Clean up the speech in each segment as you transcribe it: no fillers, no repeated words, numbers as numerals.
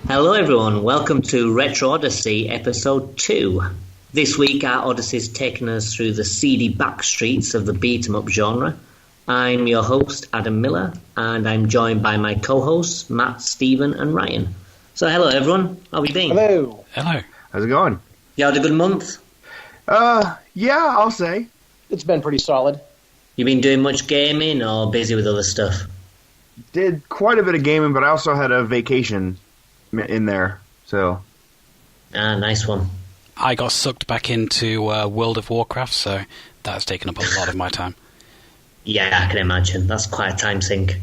Hello everyone, welcome to Retro Odyssey episode 2. This week our Odyssey's taken us through the seedy backstreets of the beat-em-up genre. I'm your host, Adam Miller, and I'm joined by my co-hosts, Matt, Stephen and Ryan. So hello everyone, how have you been? Hello. Hello. How's it going? You had a good month? Yeah, I'll say. It's been pretty solid. You been doing much gaming or busy with other stuff? Did quite a bit of gaming, but I also had a vacation in there, so. Nice one. I got sucked back into World of Warcraft, so that's taken up a lot of my time. Yeah, I can imagine. That's quite a time sink.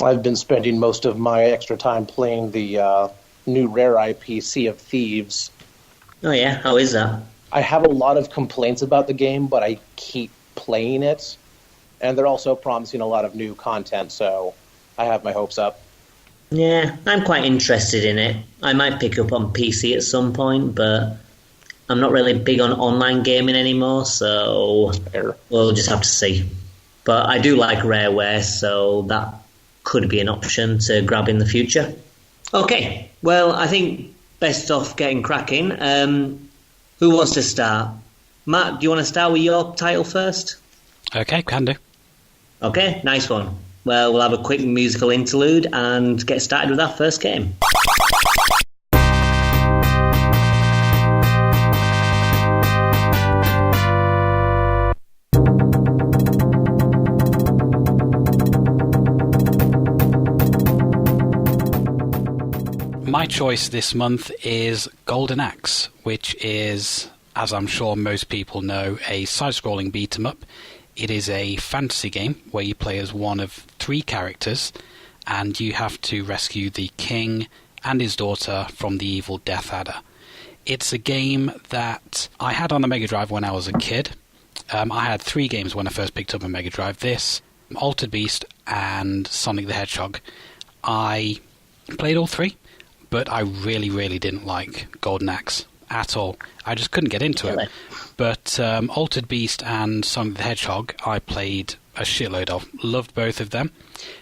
I've been spending most of my extra time playing the new rare IP, Sea of Thieves. Oh yeah, how is that? I have a lot of complaints about the game, but I keep playing it. And they're also promising a lot of new content, so I have my hopes up. Yeah, I'm quite interested in it. I might pick up on PC at some point, but I'm not really big on online gaming anymore, so we'll just have to see. But I do like Rareware, so that could be an option to grab in the future. Okay, well, I think best off getting cracking. Who wants to start? Matt, do you want to start with your title first? Okay, can do. Okay, nice one. Well, we'll have a quick musical interlude and get started with our first game. My choice this month is Golden Axe, which is, as I'm sure most people know, a side-scrolling beat-em-up. It is a fantasy game where you play as one of 3 characters, and you have to rescue the king and his daughter from the evil Death Adder. It's a game that I had on the Mega Drive when I was a kid. I had 3 games when I first picked up a Mega Drive. This, Altered Beast, and Sonic the Hedgehog. I played all 3, but I really didn't like Golden Axe at all. I just couldn't get into it. But Altered Beast and Sonic the Hedgehog, I played a shitload of. Loved both of them.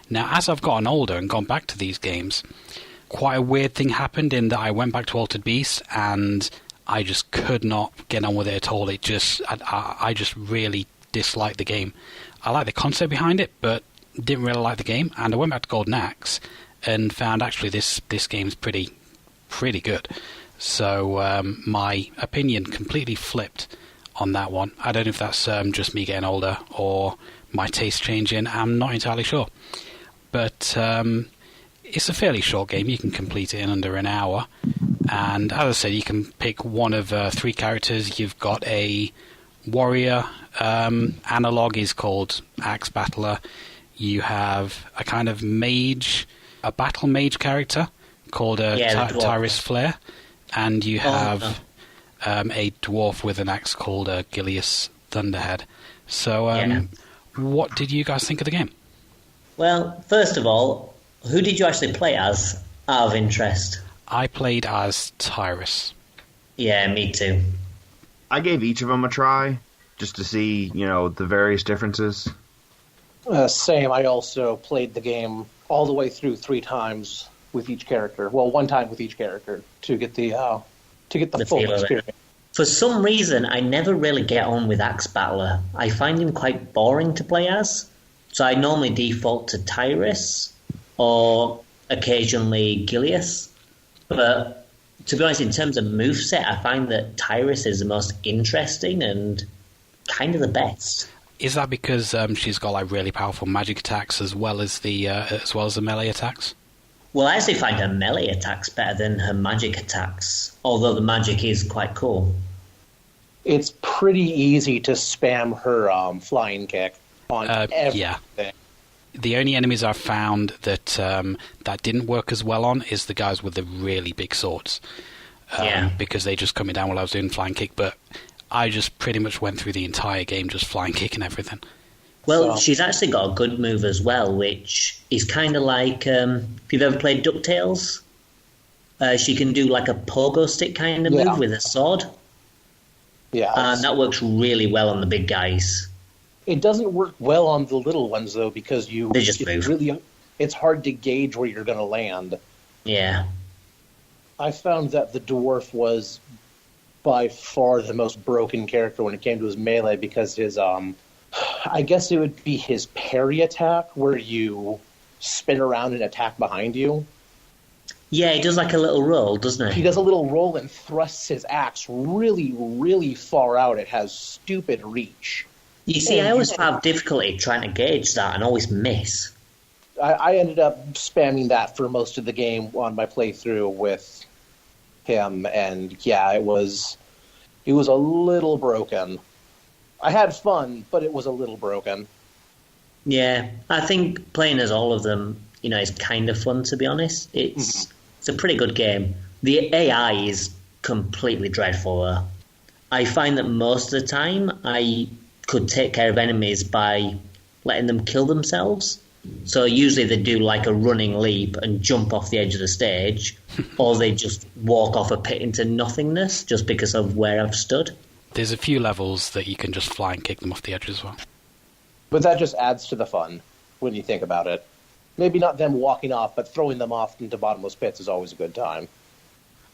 Now, as I've gotten older and gone back to these games, quite a weird thing happened in that I went back to Altered Beast and I just could not get on with it at all. I just really disliked the game. I like the concept behind it, but didn't really like the game. And I went back to Golden Axe and found actually this game's pretty good. So my opinion completely flipped on that one. I don't know if that's just me getting older or my taste changing. I'm not entirely sure. But it's a fairly short game. You can complete it in under an hour. And as I said, you can pick one of 3 characters. You've got a warrior. Analog is called Axe Battler. You have a kind of mage, a battle mage character called Tyrus Flare. And you have a dwarf with an axe called Gilius Thunderhead. So, what did you guys think of the game? Well, first of all, who did you actually play as, out of interest? I played as Tyrus. Yeah, me too. I gave each of them a try, just to see, the various differences. Same. I also played the game all the way through 3 times with each character. Well, 1 time with each character to get the full experience. For some reason, I never really get on with Axe Battler. I find him quite boring to play as. So I normally default to Tyrus or occasionally Gilius. But to be honest, in terms of moveset, I find that Tyrus is the most interesting and kind of the best. Is that because she's got like really powerful magic attacks as well as the melee attacks? Well, I actually find her melee attacks better than her magic attacks, although the magic is quite cool. It's pretty easy to spam her flying kick on everything. Yeah. The only enemies I've found that that didn't work as well on is the guys with the really big swords. Because they just cut me down while I was doing flying kick, but I just pretty much went through the entire game just flying kick and everything. Well, she's actually got a good move as well, which is kind of like, if you've ever played DuckTales, she can do like a pogo stick kind of move with a sword. Yeah. And that works really well on the big guys. It doesn't work well on the little ones, though, because they just move. It's hard to gauge where you're going to land. Yeah. I found that the dwarf was by far the most broken character when it came to his melee because his I guess it would be his parry attack where you spin around and attack behind you. Yeah, he does like a little roll, doesn't He he? does a little roll and thrusts his axe really, really far out. It has stupid reach. You see, I always have difficulty trying to gauge that and always miss. I ended up spamming that for most of the game on my playthrough with him, and yeah, it was a little broken. I had fun, but it was a little broken. Yeah, I think playing as all of them, is kind of fun, to be honest. It's a pretty good game. The AI is completely dreadful, though. I find that most of the time I could take care of enemies by letting them kill themselves. So usually they do like a running leap and jump off the edge of the stage, or they just walk off a pit into nothingness just because of where I've stood. There's a few levels that you can just fly and kick them off the edge as well. But that just adds to the fun when you think about it. Maybe not them walking off, but throwing them off into bottomless pits is always a good time.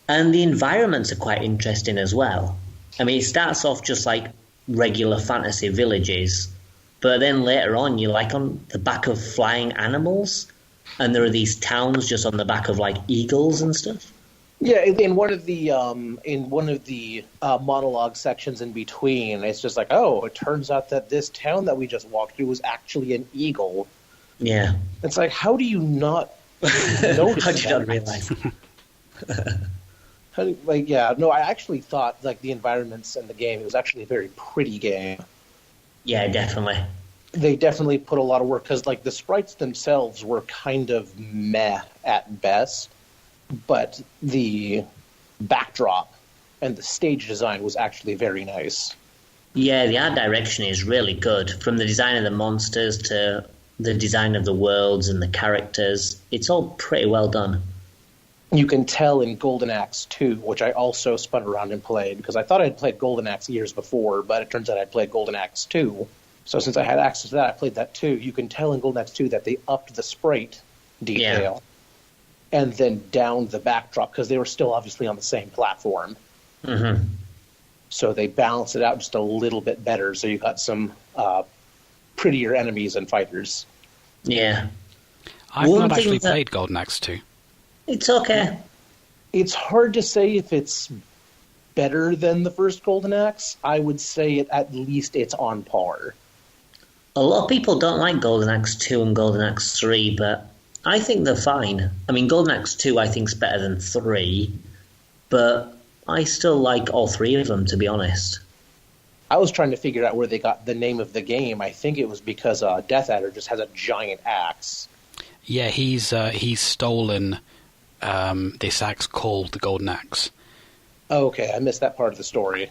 And the environments are quite interesting as well. I mean, it starts off just like regular fantasy villages, but then later on you're like on the back of flying animals, and there are these towns just on the back of like eagles and stuff. Yeah, in one of the monologue sections in between, it's just like, oh, it turns out that this town that we just walked through was actually an eagle. Yeah. It's like, how do you not notice How did you that? not realise? I actually thought like the environments in the game, it was actually a very pretty game. Yeah, definitely. They definitely put a lot of work because like the sprites themselves were kind of meh at best, but the backdrop and the stage design was actually very nice. Yeah, the art direction is really good. From the design of the monsters to the design of the worlds and the characters, it's all pretty well done. You can tell in Golden Axe 2, which I also spun around and played, because I thought I'd played Golden Axe years before, but it turns out I'd played Golden Axe 2. So since I had access to that, I played that too. You can tell in Golden Axe 2 that they upped the sprite detail and then downed the backdrop, because they were still obviously on the same platform. Mm-hmm. So they balanced it out just a little bit better, so you got some prettier enemies and fighters. Yeah. I've One not thing actually that- played Golden Axe 2. It's okay. It's hard to say if it's better than the first Golden Axe. I would say at least it's on par. A lot of people don't like Golden Axe 2 and Golden Axe 3, but I think they're fine. I mean, Golden Axe 2 I think is better than 3, but I still like all three of them, to be honest. I was trying to figure out where they got the name of the game. I think it was because Death Adder just has a giant axe. Yeah, he's stolen this axe called the Golden Axe. Oh, okay, I missed that part of the story.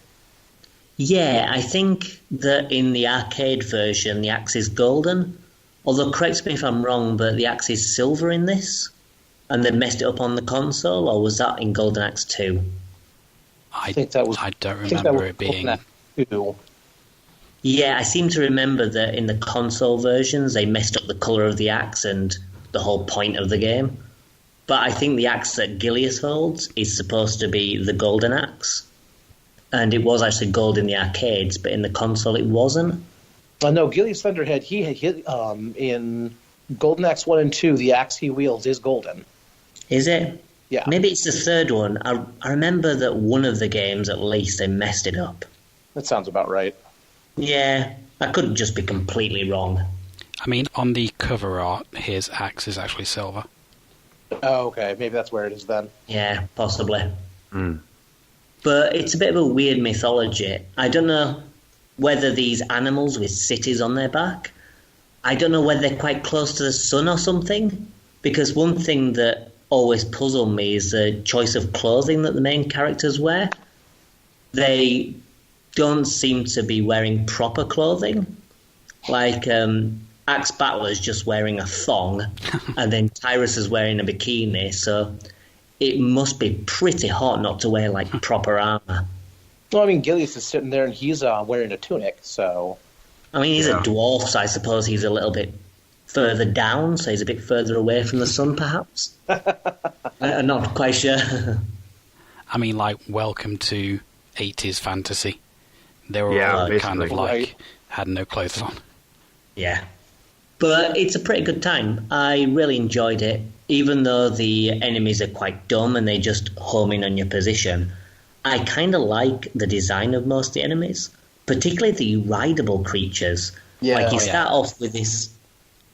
Yeah, I think that in the arcade version, the axe is golden. Although, correct me if I'm wrong, but the axe is silver in this? And they messed it up on the console, or was that in Golden Axe 2? I think that was. I don't I think that remember was it being. Golden Axe 2. Yeah, I seem to remember that in the console versions, they messed up the colour of the axe and the whole point of the game. But I think the axe that Gilius holds is supposed to be the golden axe. And it was actually gold in the arcades, but in the console it wasn't. No, Gilius Thunderhead, he in Golden Axe 1 and 2, the axe he wields is golden. Is it? Yeah. Maybe it's the third one. I remember that one of the games, at least, they messed it up. That sounds about right. Yeah, I could just be completely wrong. I mean, on the cover art, his axe is actually silver. Oh, okay, maybe that's where it is then. Yeah, possibly. Mm. But it's a bit of a weird mythology. I don't know whether these animals with cities on their back, I don't know whether they're quite close to the sun or something. Because one thing that always puzzled me is the choice of clothing that the main characters wear. They don't seem to be wearing proper clothing. Like, Axe Battler's just wearing a thong, and then Tyrus is wearing a bikini, so it must be pretty hot not to wear, like, proper armour. Well, I mean, Gilius is sitting there and he's wearing a tunic, so... I mean, he's a dwarf, so I suppose he's a little bit further down, so he's a bit further away from the sun, perhaps? I'm not quite sure. I mean, like, welcome to 80s fantasy. They were all kind of basically. like, had no clothes on. Yeah. But it's a pretty good time. I really enjoyed it. Even though the enemies are quite dumb and they just home in on your position, I kind of like the design of most of the enemies, particularly the rideable creatures. Yeah. Like you start off with this,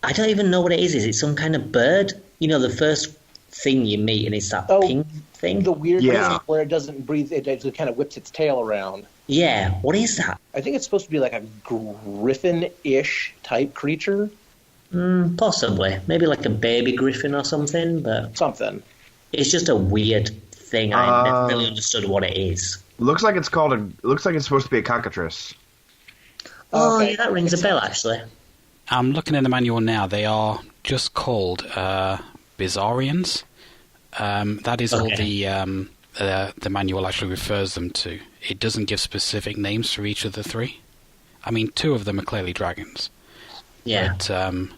I don't even know what it is. Is it some kind of bird? You know, the first thing you meet and it's that pink thing? The weird Yeah. thing where it doesn't breathe, it kind of whips its tail around. Yeah, what is that? I think it's supposed to be like a griffin-ish type creature. Possibly. Maybe like a baby griffin or something, but Something. it's just a weird thing. I never really understood what it is. Looks like it's supposed to be a cockatrice. Oh, Okay. yeah, that rings a bell, actually. I'm looking in the manual now. They are just called Bizarrians. That is all the manual actually refers them to. It doesn't give specific names for each of the three. I mean, two of them are clearly dragons. Yeah. But,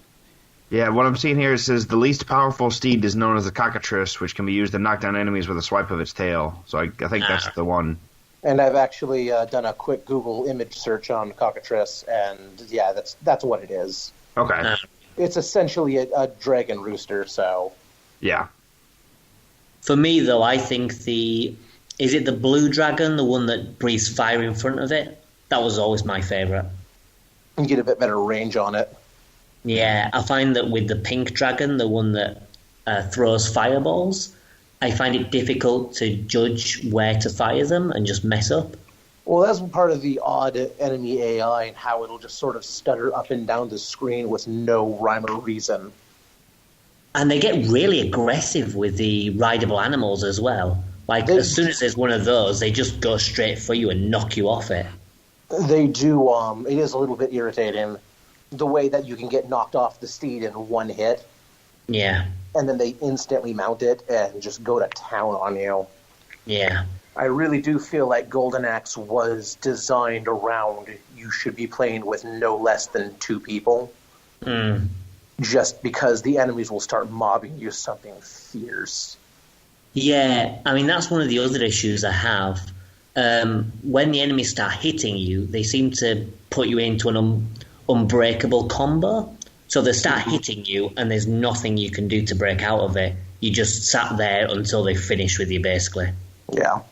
Yeah, what I'm seeing here, it says the least powerful steed is known as the cockatrice, which can be used to knock down enemies with a swipe of its tail. So I think that's the one. And I've actually done a quick Google image search on cockatrice, and yeah, that's what it is. Okay. It's essentially a dragon rooster, so... Yeah. For me, though, I think is it the blue dragon, the one that breathes fire in front of it? That was always my favourite. You get a bit better range on it. Yeah, I find that with the pink dragon, the one that throws fireballs, I find it difficult to judge where to fire them and just mess up. Well, that's part of the odd enemy AI and how it'll just sort of stutter up and down the screen with no rhyme or reason. And they get really aggressive with the rideable animals as well. Like, as soon as there's one of those, they just go straight for you and knock you off it. They do, it is a little bit irritating, the way that you can get knocked off the steed in one hit, Yeah, and then they instantly mount it and just go to town on you. yeah. I really do feel like Golden Axe was designed around you should be playing with no less than 2 people. Just because the enemies will start mobbing you something fierce. Yeah, I mean, that's one of the other issues I have. When the enemies start hitting you, they seem to put you into an unbreakable combo. So they start hitting you, and there's nothing you can do to break out of it. You just sat there until they finish with you, basically. Yeah.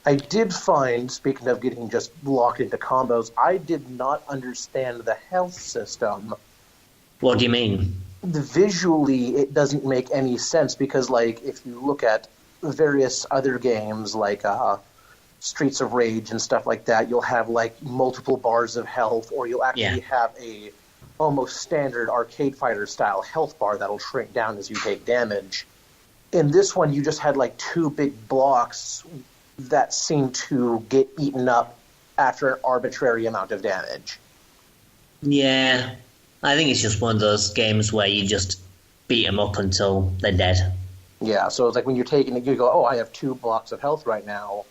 I did find, speaking of getting just locked into combos, I did not understand the health system. What do you mean? Visually, it doesn't make any sense because, like, if you look at various other games, like Streets of Rage and stuff like that, you'll have, like, multiple bars of health, or you'll actually have a almost standard arcade fighter style health bar that'll shrink down as you take damage. In this one, you just had, like, 2 big blocks that seemed to get eaten up after an arbitrary amount of damage. Yeah, I think it's just one of those games where you just beat them up until they're dead. Yeah, so it's like when you're taking it, you go, oh, I have 2 blocks of health right now.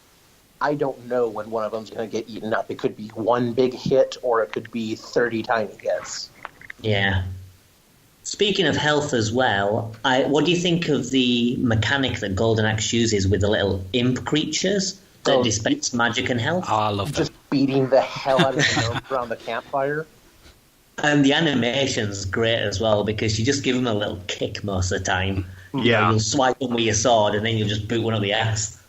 I don't know when one of them's going to get eaten up. It could be 1 big hit, or it could be 30 tiny hits. Yeah. Speaking of health as well, what do you think of the mechanic that Golden Axe uses with the little imp creatures that dispense magic and health? Oh, I love them. Just beating the hell out of the gnomes around the campfire. And the animation's great as well, because you just give them a little kick most of the time. Yeah. You know, you'll swipe them with your sword, and then you'll just boot one up the ass.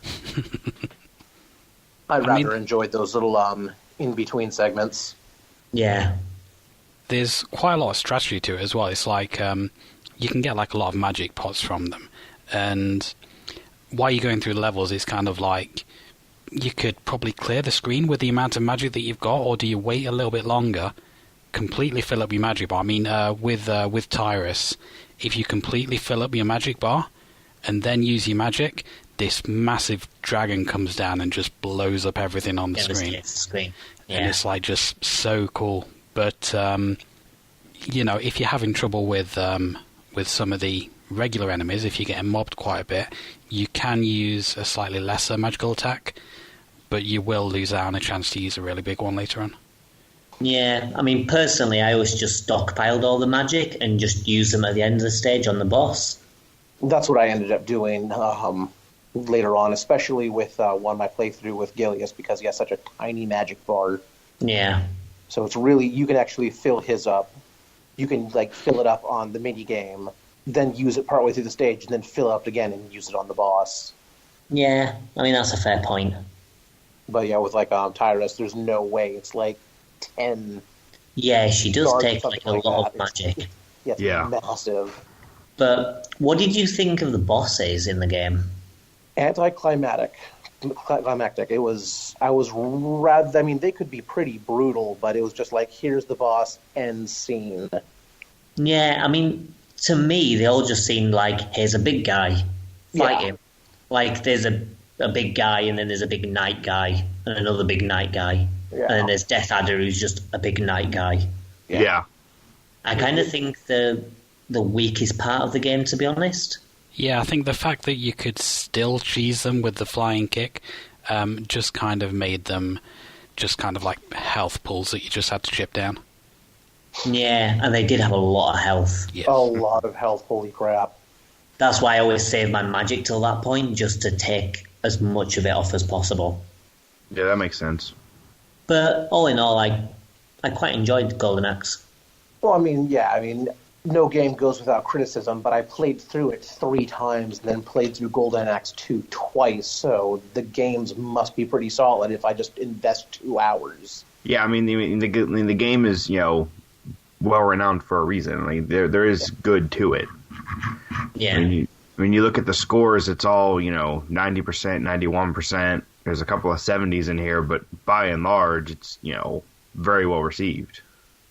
I rather enjoyed those little in-between segments. Yeah. There's quite a lot of strategy to it as well. It's like you can get like a lot of magic pots from them, and while you're going through levels, it's kind of like you could probably clear the screen with the amount of magic that you've got, or do you wait a little bit longer, completely fill up your magic bar? I mean, with Tyrus, if you completely fill up your magic bar and then use your magic, this massive dragon comes down and just blows up everything on the screen. Yeah. And it's like just so cool. But you know, if you're having trouble with some of the regular enemies, if you're getting mobbed quite a bit, you can use a slightly lesser magical attack, but you will lose out on a chance to use a really big one later on. Yeah, I mean, personally, I always just stockpiled all the magic and just used them at the end of the stage on the boss. That's what I ended up doing. later on, especially with one my playthrough with Gilius, because he has such a tiny magic bar. Yeah. So it's really, you can actually fill his up. You can like fill it up on the mini game, then use it partway through the stage, and then fill it up again and use it on the boss. Yeah, I mean, that's a fair point. But yeah, with like Tyrus, there's no way. It's like 10. Yeah, she does Stars, take like a something lot like of that. magic. Yeah, it's Yeah. massive. But what did you think of the bosses in the game? Anticlimactic. It was. I was rather. I mean, they could be pretty brutal, but it was just like, here's the boss, end scene. Yeah, I mean, to me, they all just seemed like, here's a big guy, fight Yeah. him. Like, there's a big guy, and then there's a big knight guy, and another big knight guy. Yeah. And then there's Death Adder, who's just a big knight guy. Yeah. I kind of think the weakest part of the game, to be honest. Yeah, I think the fact that you could still cheese them with the flying kick just kind of made them just kind of like health pools that you just had to chip down. Yeah, and they did have a lot of health. Yes. A lot of health. Holy crap! That's why I always save my magic till that point, just to take as much of it off as possible. Yeah, that makes sense. But all in all, I quite enjoyed Golden Axe. Well, I mean, yeah, I mean, no game goes without criticism, but I played through it 3 times and then played through Golden Axe 2 twice, so the games must be pretty solid if I just invest 2 hours. Yeah, I mean, the game is, well renowned for a reason. Like there is good to it. Yeah. When you look at the scores, it's all 90%, 91%. There's a couple of 70s in here, but by and large, it's very well received.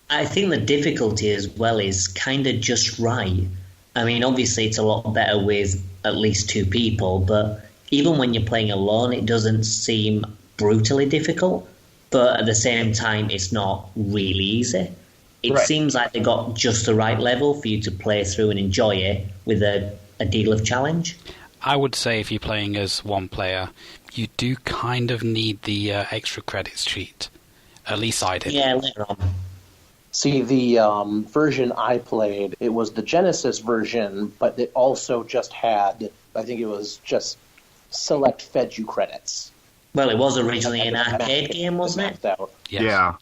I think the difficulty as well is kind of just right. I mean, obviously it's a lot better with at least 2 people, but even when you're playing alone, it doesn't seem brutally difficult. But at the same time, it's not really easy. It Right. seems like they got just the right level for you to play through and enjoy it with a deal of challenge. I would say if you're playing as one player, you do kind of need the extra credits cheat. At least I did. Yeah, later on. See, the version I played, it was the Genesis version, but it also just had, I think it was just select fed you credits. Well, it was originally an arcade game, wasn't it? Out. Yes. Yeah.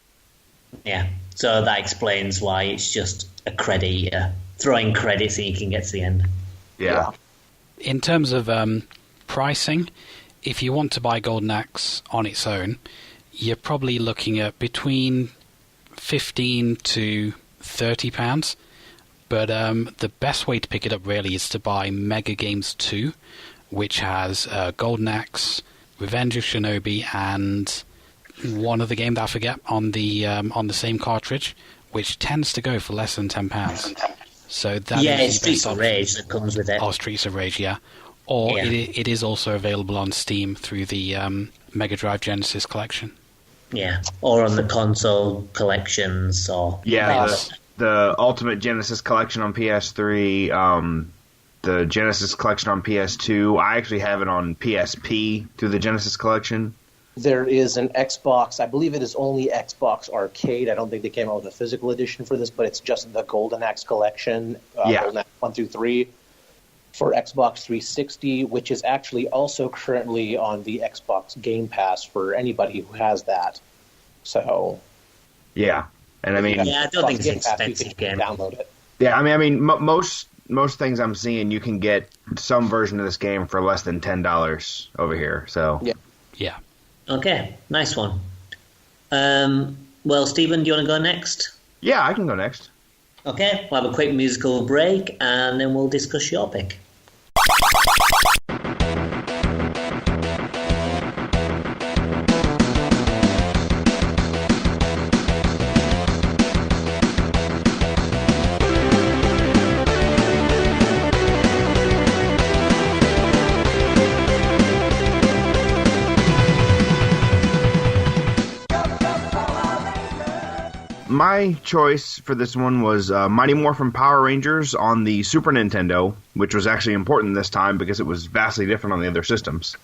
Yeah. So that explains why it's just a credit eater. Throwing credits and you can get to the end. Yeah. In terms of pricing, if you want to buy Golden Axe on its own, you're probably looking at between £15 to £30. But the best way to pick it up really is to buy Mega Games 2, which has Golden Axe, Revenge of Shinobi, and one other game that I forget on the same cartridge, which tends to go for less than £10. So that Yeah, is it's the Streets best of option. Rage that comes with it. Oh, Streets of Rage, yeah. Or Yeah. it is also available on Steam through the Mega Drive Genesis collection. Yeah. Or on the console collections or... Yeah, the Ultimate Genesis Collection on PS3, the Genesis Collection on PS2. I actually have it on PSP through the Genesis Collection. There is an Xbox, I believe it is only Xbox Arcade. I don't think they came out with a physical edition for this, but it's just the Golden Axe collection, Yeah. Golden Axe 1 through 3, for Xbox 360, which is actually also currently on the Xbox Game Pass for anybody who has that. So, Yeah, and I mean, Yeah, I don't think it's an Game Pass, you expensive can game. download it. yeah, I mean, most things I'm seeing, you can get some version of this game for less than $10 over here. So Yeah. Yeah. Okay, nice one. Well, Stephen, do you want to go next? yeah, I can go next. Okay, we'll have a quick musical break and then we'll discuss your pick. My choice for this one was Mighty Morphin Power Rangers on the Super Nintendo, which was actually important this time because it was vastly different on the other systems.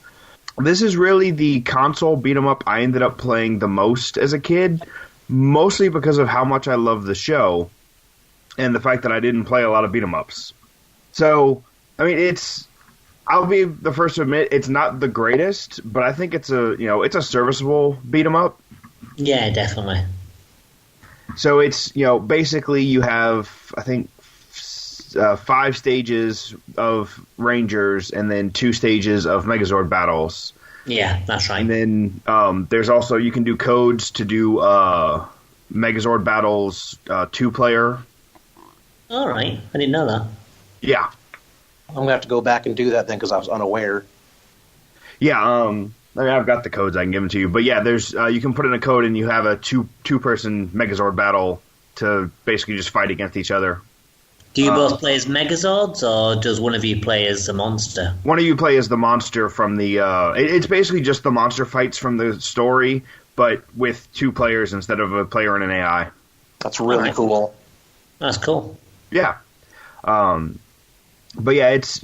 This is really the console beat 'em up I ended up playing the most as a kid, mostly because of how much I love the show and the fact that I didn't play a lot of beat 'em ups. So, I mean, it's I'll be the first to admit it's not the greatest, but I think it's a serviceable beat 'em up. Yeah, definitely. So it's basically you have I think 5 stages of Rangers and then 2 stages of Megazord battles. Yeah, that's right. And then there's also you can do codes to do Megazord battles 2-player. All right, I didn't know that. Yeah. I'm going to have to go back and do that then because I was unaware. Yeah, I mean, I've got the codes I can give them to you. But yeah, there's you can put in a code and you have a two-person Megazord battle to basically just fight against each other. Do you both play as Megazords, or does one of you play as a monster? One of you play as the monster from the... it's basically just the monster fights from the story, but with 2 players instead of a player and an AI. That's really cool. That's cool. Yeah. But yeah, it's,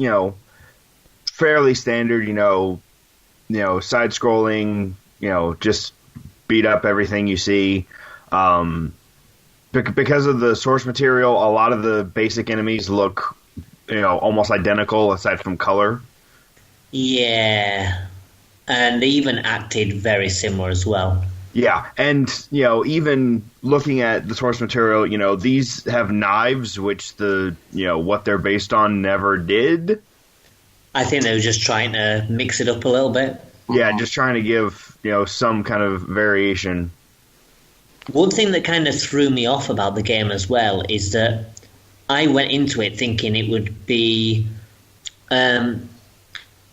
fairly standard, side-scrolling, just beat up everything you see. Because of the source material, a lot of the basic enemies look, almost identical aside from color. Yeah. And they even acted very similar as well. Yeah, and, even looking at the source material, these have knives, which what they're based on never did. I think they were just trying to mix it up a little bit. Yeah, just trying to give, some kind of variation. One thing that kind of threw me off about the game as well is that I went into it thinking it would be, I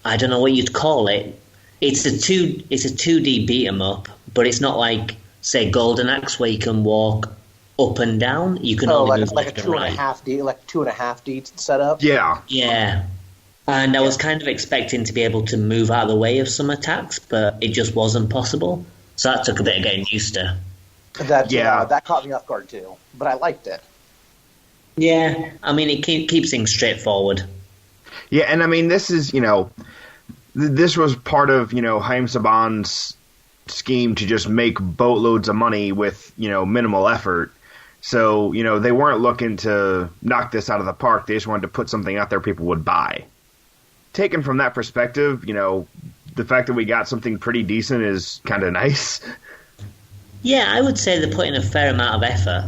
don't know what you'd call it. It's a 2D beat 'em up, but it's not like, say, Golden Axe where you can walk up and down. You can only move left and right. Like 2.5D setup. Yeah. Yeah. And I was kind of expecting to be able to move out of the way of some attacks, but it just wasn't possible. So that took a bit of getting used to. That caught me off guard too, but I liked it. Yeah, I mean, it keeps things straightforward. Yeah, and I mean, this is, this was part of, Haim Saban's scheme to just make boatloads of money with, minimal effort. So, they weren't looking to knock this out of the park. They just wanted to put something out there people would buy. Taken from that perspective, the fact that we got something pretty decent is kind of nice. Yeah, I would say they're putting a fair amount of effort.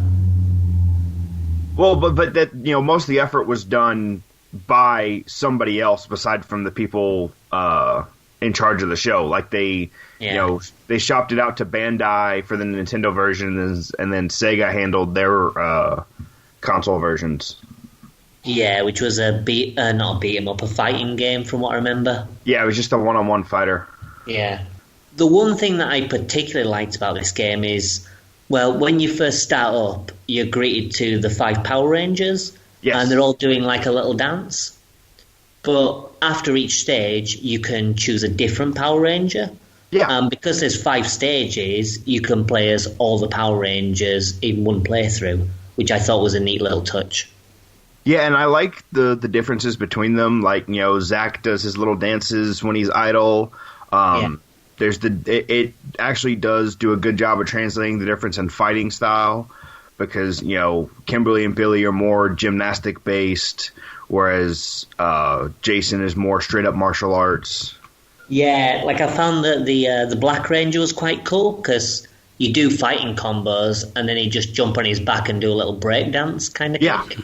Well, but that most of the effort was done by somebody else aside from the people in charge of the show. Like they shopped it out to Bandai for the Nintendo version, and then Sega handled their console versions. Yeah, which was not a beat 'em up, a fighting game from what I remember. Yeah, it was just a one-on-one fighter. Yeah. The one thing that I particularly liked about this game is, well, when you first start up, you're greeted to the 5 Power Rangers, and they're all doing like a little dance. But after each stage, you can choose a different Power Ranger. Yeah. Because there's 5 stages, you can play as all the Power Rangers in one playthrough, which I thought was a neat little touch. Yeah, and I like the differences between them. Like, Zack does his little dances when he's idle. It actually does do a good job of translating the difference in fighting style because, Kimberly and Billy are more gymnastic based, whereas Jason is more straight up martial arts. Yeah, like I found that the Black Ranger was quite cool because you do fighting combos and then he just jump on his back and do a little break dance kind of kick.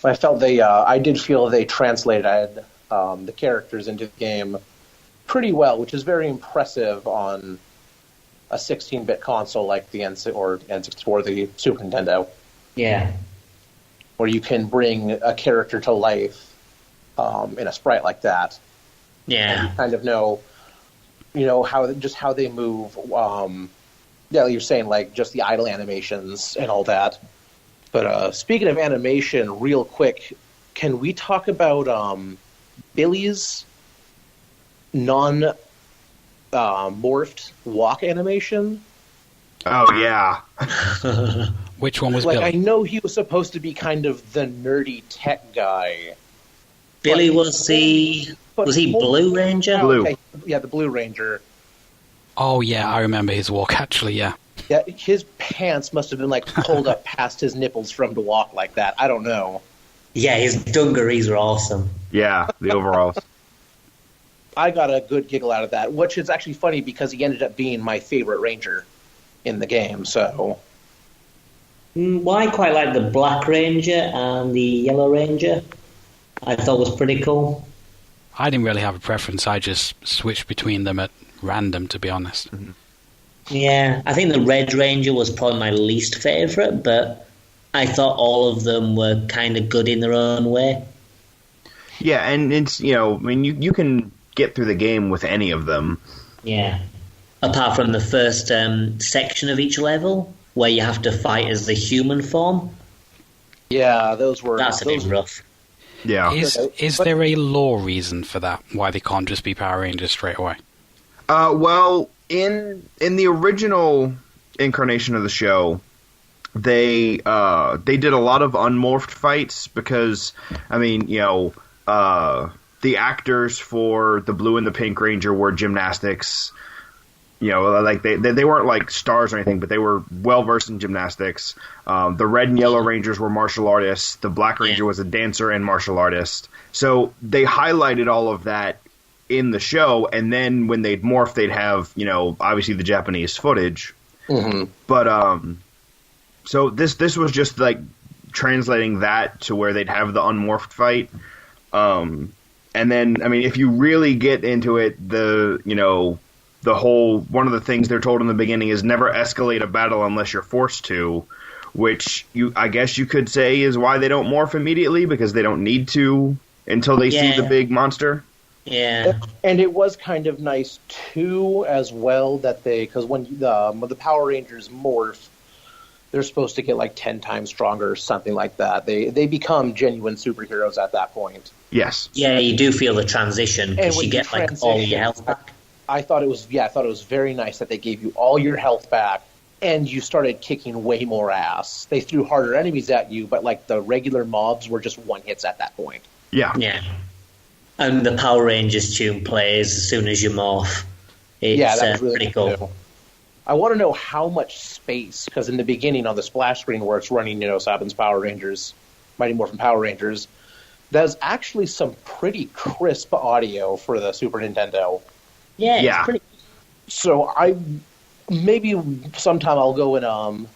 I did feel they translated the characters into the game pretty well, which is very impressive on a 16-bit console like the N64, the Super Nintendo. Yeah. Where you can bring a character to life in a sprite like that. Yeah. And you kind of know, how they move. You're saying like just the idle animations and all that. But speaking of animation, real quick, can we talk about Billy's non-morphed walk animation? Oh, yeah. Which one was Billy? I know he was supposed to be kind of the nerdy tech guy. Billy was he Blue Ranger? Blue. Okay. Yeah, the Blue Ranger. Oh, yeah, I remember his walk, actually, yeah. Yeah, his pants must have been pulled up past his nipples for him to walk like that. I don't know. Yeah, his dungarees were awesome. Yeah, the overalls. I got a good giggle out of that, which is actually funny because he ended up being my favorite ranger in the game. So, Well, I quite like the Black Ranger and the Yellow Ranger. I thought was pretty cool. I didn't really have a preference. I just switched between them at random, to be honest. Mm-hmm. Yeah, I think the Red Ranger was probably my least favourite, but I thought all of them were kind of good in their own way. Yeah, and it's, I mean, you can get through the game with any of them. Yeah. Apart from the first section of each level, where you have to fight as the human form. yeah, That's a bit rough. Yeah. Is there a law reason for that? Why they can't just be Power Rangers straight away? Well, in the original incarnation of the show, they did a lot of unmorphed fights because, I mean, the actors for the Blue and the Pink Ranger were gymnastics. Like they weren't like stars or anything, but they were well versed in gymnastics. The Red and Yellow Rangers were martial artists. The Black Ranger was a dancer and martial artist. So they highlighted all of that in the show, and then when they'd morph, they'd have obviously the Japanese footage. Mm-hmm. But so this was just like translating that to where they'd have the unmorphed fight. And then, I mean, if you really get into it, the whole, one of the things they're told in the beginning is never escalate a battle unless you're forced to, which I guess you could say is why they don't morph immediately, because they don't need to until they see the big monster. Yeah. And it was kind of nice, too, as well, that because when the Power Rangers morph, they're supposed to get like 10 times stronger or something like that. They become genuine superheroes at that point. Yes. Yeah, you do feel the transition because you get like all your health back. I thought it was very nice that they gave you all your health back and you started kicking way more ass. They threw harder enemies at you, but like the regular mobs were just one hits at that point. Yeah. Yeah. And the Power Rangers tune plays as soon as you morph. It's that was really pretty cool. Too. I want to know how much space, because in the beginning on the splash screen where it's running, Saban's Power Rangers, Mighty Morphin Power Rangers, there's actually some pretty crisp audio for the Super Nintendo. Yeah, Yeah. It's pretty. So maybe sometime I'll go and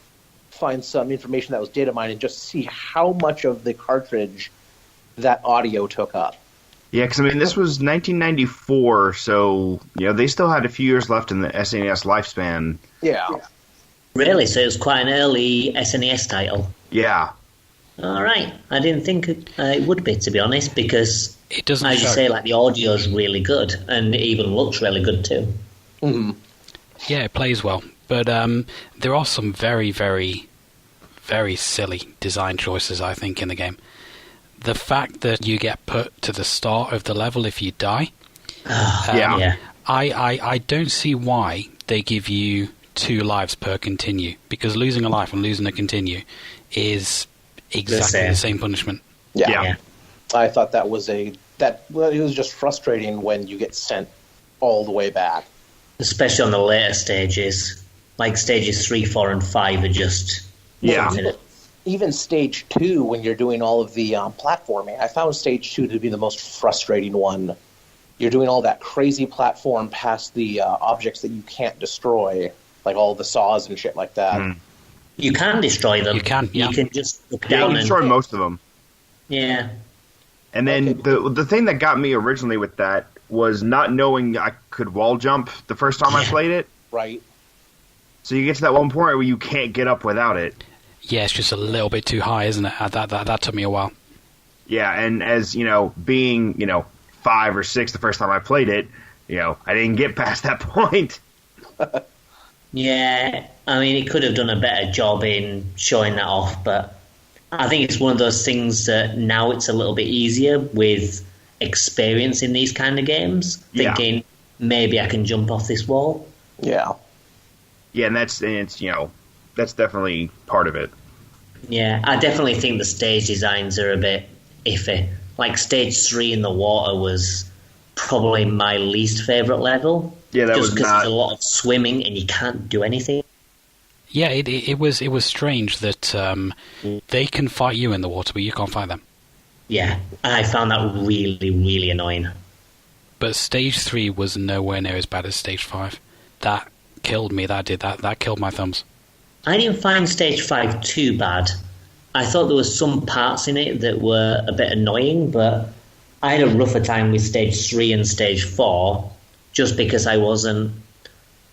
find some information that was data mined and just see how much of the cartridge that audio took up. Yeah, because, I mean, this was 1994, so, they still had a few years left in the SNES lifespan. Yeah. Really? So it was quite an early SNES title? Yeah. All right. I didn't think it would be, to be honest, because, It doesn't as you show. say, like the audio's really good, and it even looks really good, too. Mm-hmm. Yeah, it plays well. But there are some very, very, very silly design choices, I think, in the game. The fact that you get put to the start of the level if you die. Yeah. I don't see why they give you 2 lives per continue, because losing a life and losing a continue is exactly the same punishment. Yeah. I thought that was it was just frustrating when you get sent all the way back. Especially on the later stages. Like stages 3, 4, and 5 are just... Yeah. Even stage 2, when you're doing all of the platforming, I found stage 2 to be the most frustrating one. You're doing all that crazy platform past the objects that you can't destroy, like all the saws and shit like that. Mm. You can destroy them. You can, yeah. You can just look Yeah, down you destroy most of them. Yeah. And then the thing that got me originally with that was not knowing I could wall jump the first time I played it. Right. So you get to that one point where you can't get up without it. Yeah, it's just a little bit too high, isn't it? That took me a while. Yeah, and as, being, 5 or 6 the first time I played it, I didn't get past that point. Yeah, I mean, it could have done a better job in showing that off, but I think it's one of those things that now it's a little bit easier with experience in these kind of games, thinking maybe I can jump off this wall. Yeah. Yeah, and that's definitely part of it. Yeah, I definitely think the stage designs are a bit iffy. Like stage 3 in the water was probably my least favourite level. Yeah, that just was because not... there's a lot of swimming and you can't do anything. Yeah, it was strange that they can fight you in the water, but you can't fight them. Yeah, I found that really, really annoying. But Stage 3 was nowhere near as bad as Stage 5. That killed me, that killed my thumbs. I didn't find Stage 5 too bad. I thought there were some parts in it that were a bit annoying, but I had a rougher time with Stage 3 and Stage 4 just because I wasn't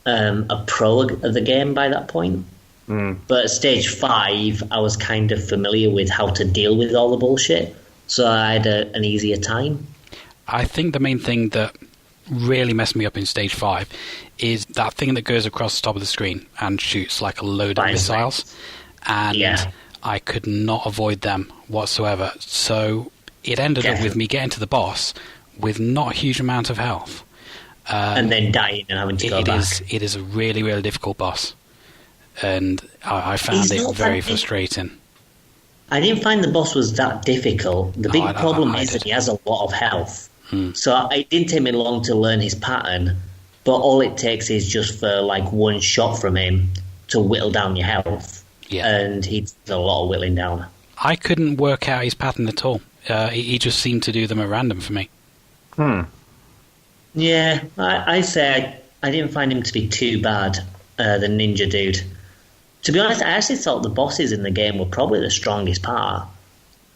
a pro of the game by that point. But at Stage 5, I was kind of familiar with how to deal with all the bullshit, so I had an easier time. I think the main thing that really messed me up in Stage 5 is that thing that goes across the top of the screen and shoots like a load of missiles. And I could not avoid them whatsoever. So it ended up with me getting to the boss with not a huge amount of health. And then dying and having to go back. It is a really, really difficult boss. And I found it very frustrating. I didn't find the boss was that difficult. The big problem is that he has a lot of health. So it didn't take me long to learn his pattern, but all it takes is just for like one shot from him to whittle down your health. Yeah. And he does a lot of whittling down. I couldn't work out his pattern at all. He just seemed to do them at random for me. Yeah, I say I didn't find him to be too bad, the ninja dude. To be honest, I actually thought the bosses in the game were probably the strongest part.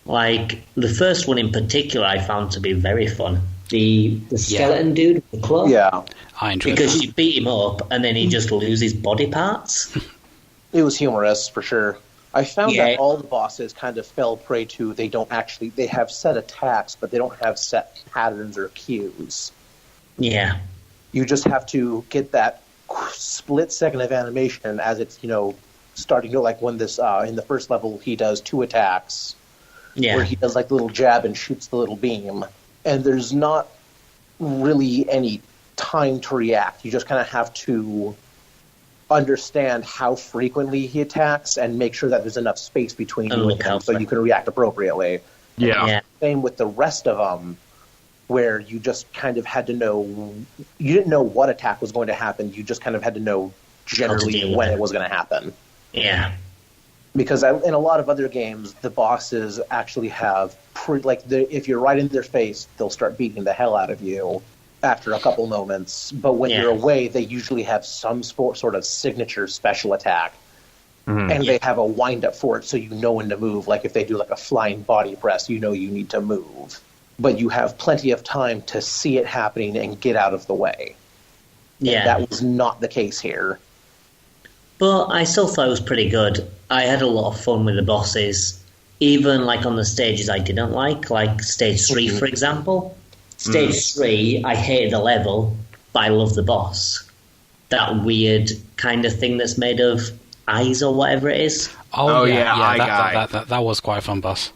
Like, the first one in particular I found to be very fun. The skeleton dude with the club. Yeah. I enjoyed because that. you beat him up and then he just loses body parts. It was humorous, for sure. I found that all the bosses kind of fell prey to, they have set attacks, but they don't have set patterns or cues. Yeah. You just have to get that split second of animation as it's, starting to, like when this, in the first level, he does 2 attacks. Yeah. Where he does like the little jab and shoots the little beam. And there's not really any time to react. You just kind of have to understand how frequently he attacks and make sure that there's enough space between you and him so you can react appropriately. Yeah. Same with the rest of them, where you just kind of had to know, you didn't know what attack was going to happen. You just kind of had to know generally when it was going to happen. Yeah. Because in a lot of other games, the bosses actually have, if you're right in their face, they'll start beating the hell out of you after a couple moments. But when you're away, they usually have some sort of signature special attack. And they have a wind-up for it, so you know when to move. Like if they do like a flying body press, you know you need to move. But you have plenty of time to see it happening and get out of the way. Yeah. And that was not the case here. But I still thought it was pretty good. I had a lot of fun with the bosses, even like on the stages I didn't like Stage 3, for example. Stage 3, I hated the level, but I love the boss. That weird kind of thing that's made of eyes or whatever it is. Oh yeah, that was quite a fun boss.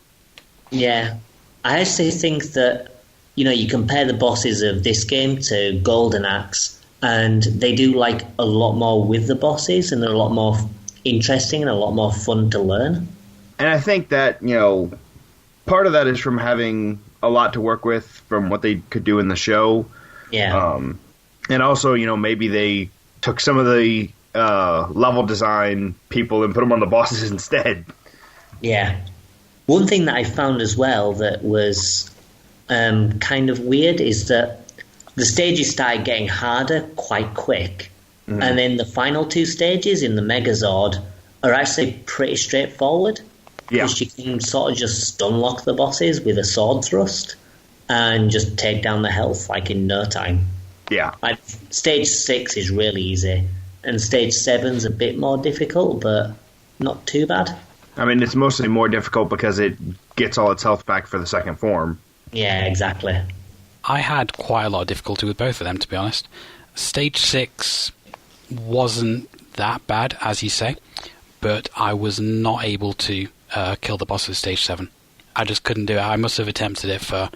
Yeah. I actually think that, you compare the bosses of this game to Golden Axe, and they do like a lot more with the bosses, and they're a lot more interesting and a lot more fun to learn. And I think that, part of that is from having a lot to work with from what they could do in the show. Yeah. And also, maybe they took some of the level design people and put them on the bosses instead. Yeah. One thing that I found as well that was kind of weird is that the stages started getting harder quite quick. And then the final 2 stages in the Megazord are actually pretty straightforward. Yeah. Because you can sort of just stun lock the bosses with a sword thrust and just take down the health like in no time. Yeah. Like Stage 6 is really easy, and Stage 7's a bit more difficult, but not too bad. I mean, it's mostly more difficult because it gets all its health back for the second form. Yeah, exactly. I had quite a lot of difficulty with both of them, to be honest. Stage 6 wasn't that bad, as you say, but I was not able to kill the boss at Stage 7. I just couldn't do it. I must have attempted it for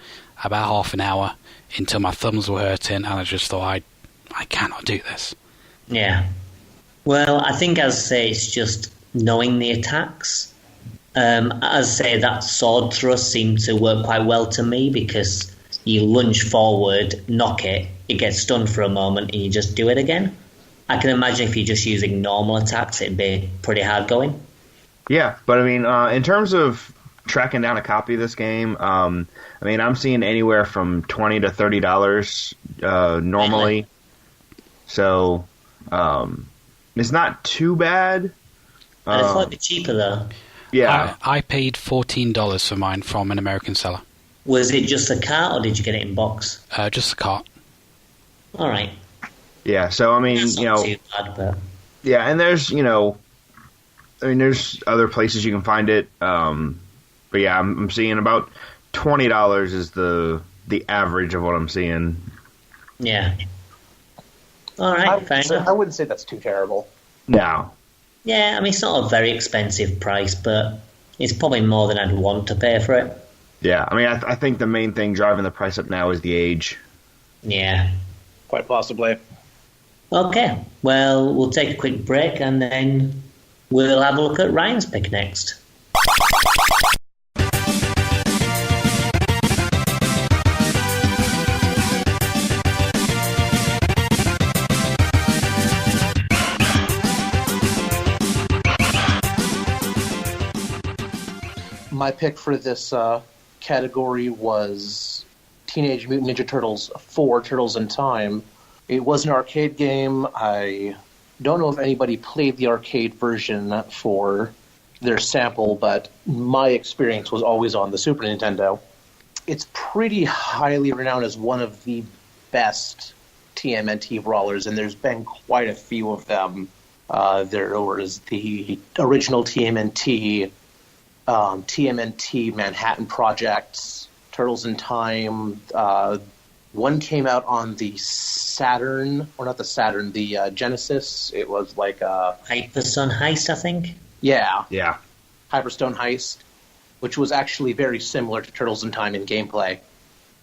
about half an hour until my thumbs were hurting, and I just thought, I cannot do this. Yeah. Well, I think, as I say, it's just knowing the attacks. As I say, that sword thrust seemed to work quite well to me because you lunge forward, knock it, it gets stunned for a moment, and you just do it again. I can imagine if you're just using normal attacks, it'd be pretty hard going. Yeah, but I mean, in terms of tracking down a copy of this game, I'm seeing anywhere from $20 to $30 normally. So it's not too bad. I thought it'd be cheaper though. Yeah, I paid $14 for mine from an American seller. Was it just a cart, or did you get it in box? Just a cart. All right. yeah. So I mean, That's not too bad, but yeah, and there's there's other places you can find it. But yeah, I'm seeing about $20 is the average of what I'm seeing. yeah. All right, fair enough. I wouldn't say that's too terrible. No. Yeah, I mean, it's not a very expensive price, but it's probably more than I'd want to pay for it. Yeah, I mean, I think the main thing driving the price up now is the age. Yeah. Quite possibly. Okay, well, we'll take a quick break and then we'll have a look at Ryan's pick next. My pick for this category was Teenage Mutant Ninja Turtles 4, Turtles in Time. It was an arcade game. I don't know if anybody played the arcade version for their sample, but my experience was always on the Super Nintendo. It's pretty highly renowned as one of the best TMNT brawlers, and there's been quite a few of them. There was the original TMNT, TMNT Manhattan Project, Turtles in Time. One came out on the Saturn, or not the Saturn, the Genesis. It was like Hyperstone Heist, I think. Yeah, Yeah. Hyperstone Heist, which was actually very similar to Turtles in Time in gameplay.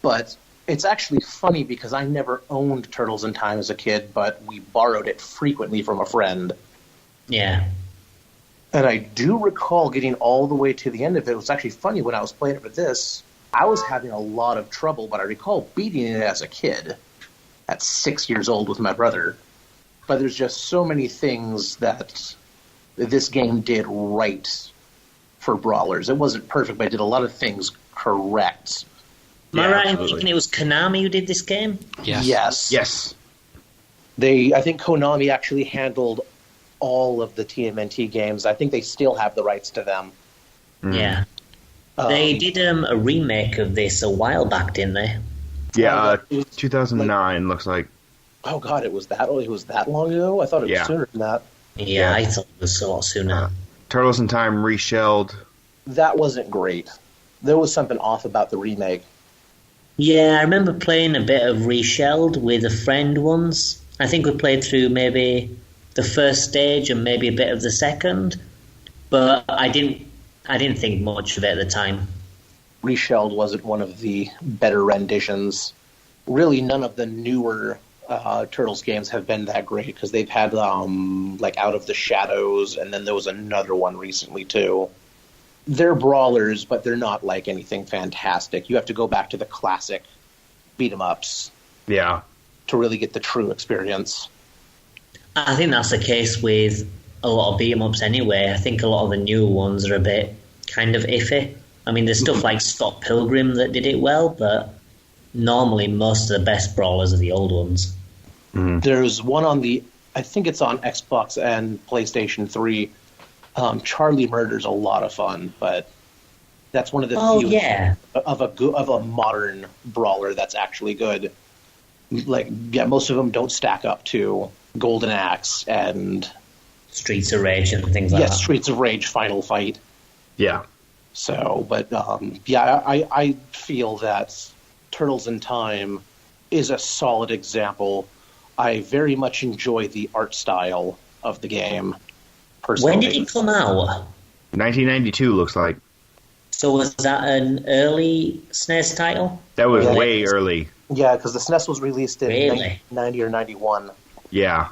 But it's actually funny because I never owned Turtles in Time as a kid, but we borrowed it frequently from a friend. Yeah. And I do recall getting all the way to the end of it. It was actually funny when I was playing it with this. I was having a lot of trouble, but I recall beating it as a kid at 6 years old with my brother. But there's just so many things that this game did right for brawlers. It wasn't perfect, but it did a lot of things correct. Am I Yeah, right in absolutely. thinking it was Konami who did this game? Yes. Yes. I think Konami actually handled all of the TMNT games. I think they still have the rights to them. Yeah. They did a remake of this a while back, didn't they? Yeah, it was 2009 looks like. Oh God, it was that long ago? I thought it was Yeah. sooner than that. Yeah, I thought it was a lot sooner. Turtles in Time reshelled. That wasn't great. There was something off about the remake. Yeah, I remember playing a bit of Reshelled with a friend once. I think we played through maybe the first stage and maybe a bit of the second, but I didn't think much of it at the time. Reshelled wasn't one of the better renditions. Really, none of the newer Turtles games have been that great because they've had like Out of the Shadows, and then there was another one recently too. They're brawlers, but they're not like anything fantastic. You have to go back to the classic beat 'em ups Yeah. to really get the true experience. I think that's the case with a lot of beat 'em ups anyway. I think a lot of the newer ones are a bit kind of iffy. I mean, there's stuff like Scott Pilgrim that did it well, but normally most of the best brawlers are the old ones. There's one on I think it's on Xbox and PlayStation 3. Charlie Murder's a lot of fun, but that's one of the few yeah. of a modern brawler that's actually good. Like, yeah, most of them don't stack up to Golden Axe and Streets of Rage and things like that. Streets of Rage Final Fight. Yeah. So, but yeah, I feel that Turtles in Time is a solid example. I very much enjoy the art style of the game. Personally. When did it come out? 1992 looks like. So was that an early SNES title? That was Yeah. way early. Yeah, because the SNES was released in Really? 1990 or 91. Yeah.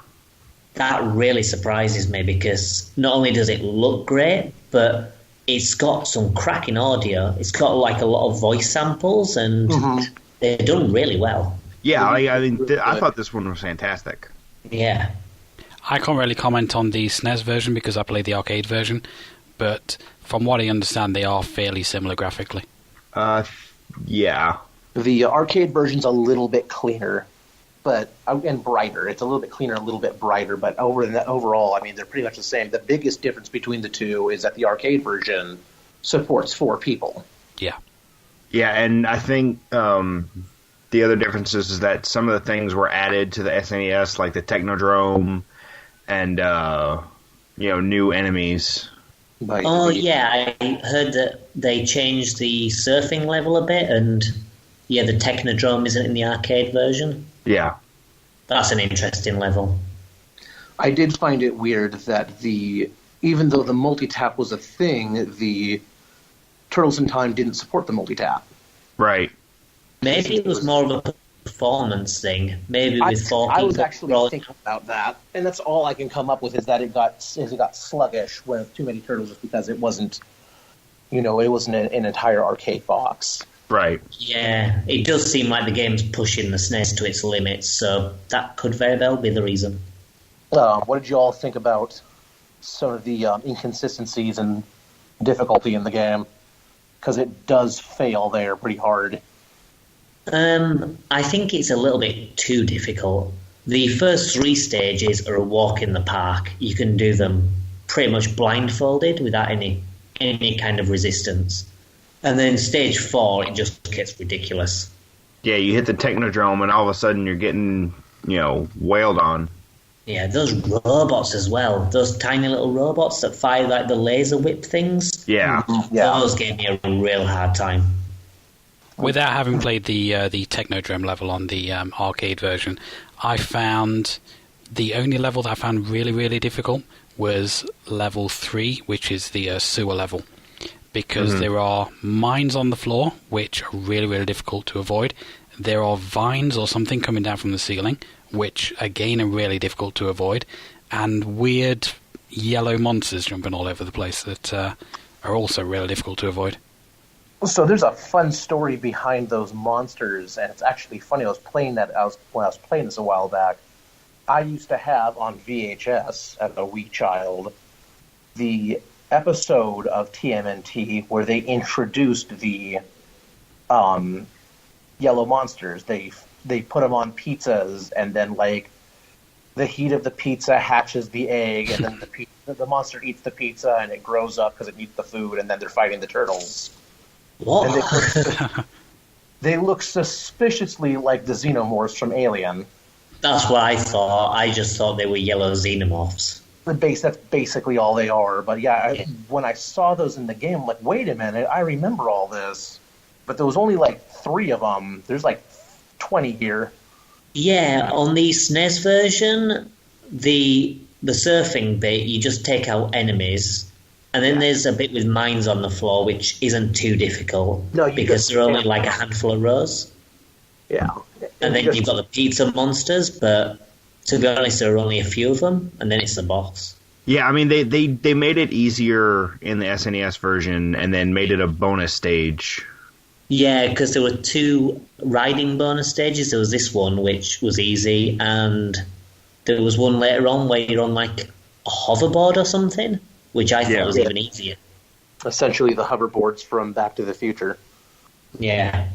That really surprises me because not only does it look great, but it's got some cracking audio. It's got like a lot of voice samples, and they're done really well. Yeah, I thought this one was fantastic. Yeah. I can't really comment on the SNES version because I played the arcade version, but from what I understand, they are fairly similar graphically. Yeah. The arcade version's a little bit cleaner. and brighter. It's a little bit cleaner, a little bit brighter, but overall, I mean, they're pretty much the same. The biggest difference between the two is that the arcade version supports 4 people. Yeah. Yeah, and I think the other difference is that some of the things were added to the SNES, like the Technodrome and new enemies. Yeah, I heard that they changed the surfing level a bit, and the Technodrome isn't in the arcade version. Yeah. That's an interesting level. I did find it weird that even though the multi-tap was a thing, the Turtles in Time didn't support the multi-tap. Right. Maybe it was more of a performance thing. Maybe with 4 people. I was actually thinking about that, and that's all I can come up with is that it got sluggish with too many turtles, just because it wasn't, it wasn't an entire arcade box. Right. Yeah, it does seem like the game's pushing the SNES to its limits, so that could very well be the reason. What did you all think about some of the inconsistencies and difficulty in the game? Because it does fail there pretty hard. I think it's a little bit too difficult. The first 3 stages are a walk in the park. You can do them pretty much blindfolded without any kind of resistance. And then stage 4, it just gets ridiculous. Yeah, you hit the Technodrome and all of a sudden you're getting, wailed on. Yeah, those robots as well. Those tiny little robots that fire like the laser whip things. Yeah. Yeah. Those gave me a real hard time. Without having played the Technodrome level on the arcade version, I found the only level that I found really, really difficult was level 3, which is the sewer level. Because there are mines on the floor, which are really, really difficult to avoid. There are vines or something coming down from the ceiling, which, again, are really difficult to avoid. And weird yellow monsters jumping all over the place that are also really difficult to avoid. So there's a fun story behind those monsters, and it's actually funny. I was playing this a while back. I used to have on VHS, as a wee child, the episode of TMNT where they introduced the yellow monsters. They put them on pizzas, and then the heat of the pizza hatches the egg, and then the monster eats the pizza, and it grows up because it needs the food, and then they're fighting the turtles. What? And they look suspiciously like the xenomorphs from Alien. That's what I thought. I just thought they were yellow xenomorphs. That's basically all they are. But when I saw those in the game, I'm like, wait a minute, I remember all this. But there was only 3 of them. There's 20 here. Yeah, on the SNES version, the surfing bit, you just take out enemies, and then there's a bit with mines on the floor, which isn't too difficult, because there are only a handful of rows. Yeah. And then you've got the pizza monsters, but to be honest, there are only a few of them, and then it's the boss. Yeah, I mean, they made it easier in the SNES version and then made it a bonus stage. Yeah, because there were 2 riding bonus stages. There was this one, which was easy, and there was one later on where you're on, a hoverboard or something, which I thought was even easier. Essentially the hoverboards from Back to the Future. Yeah.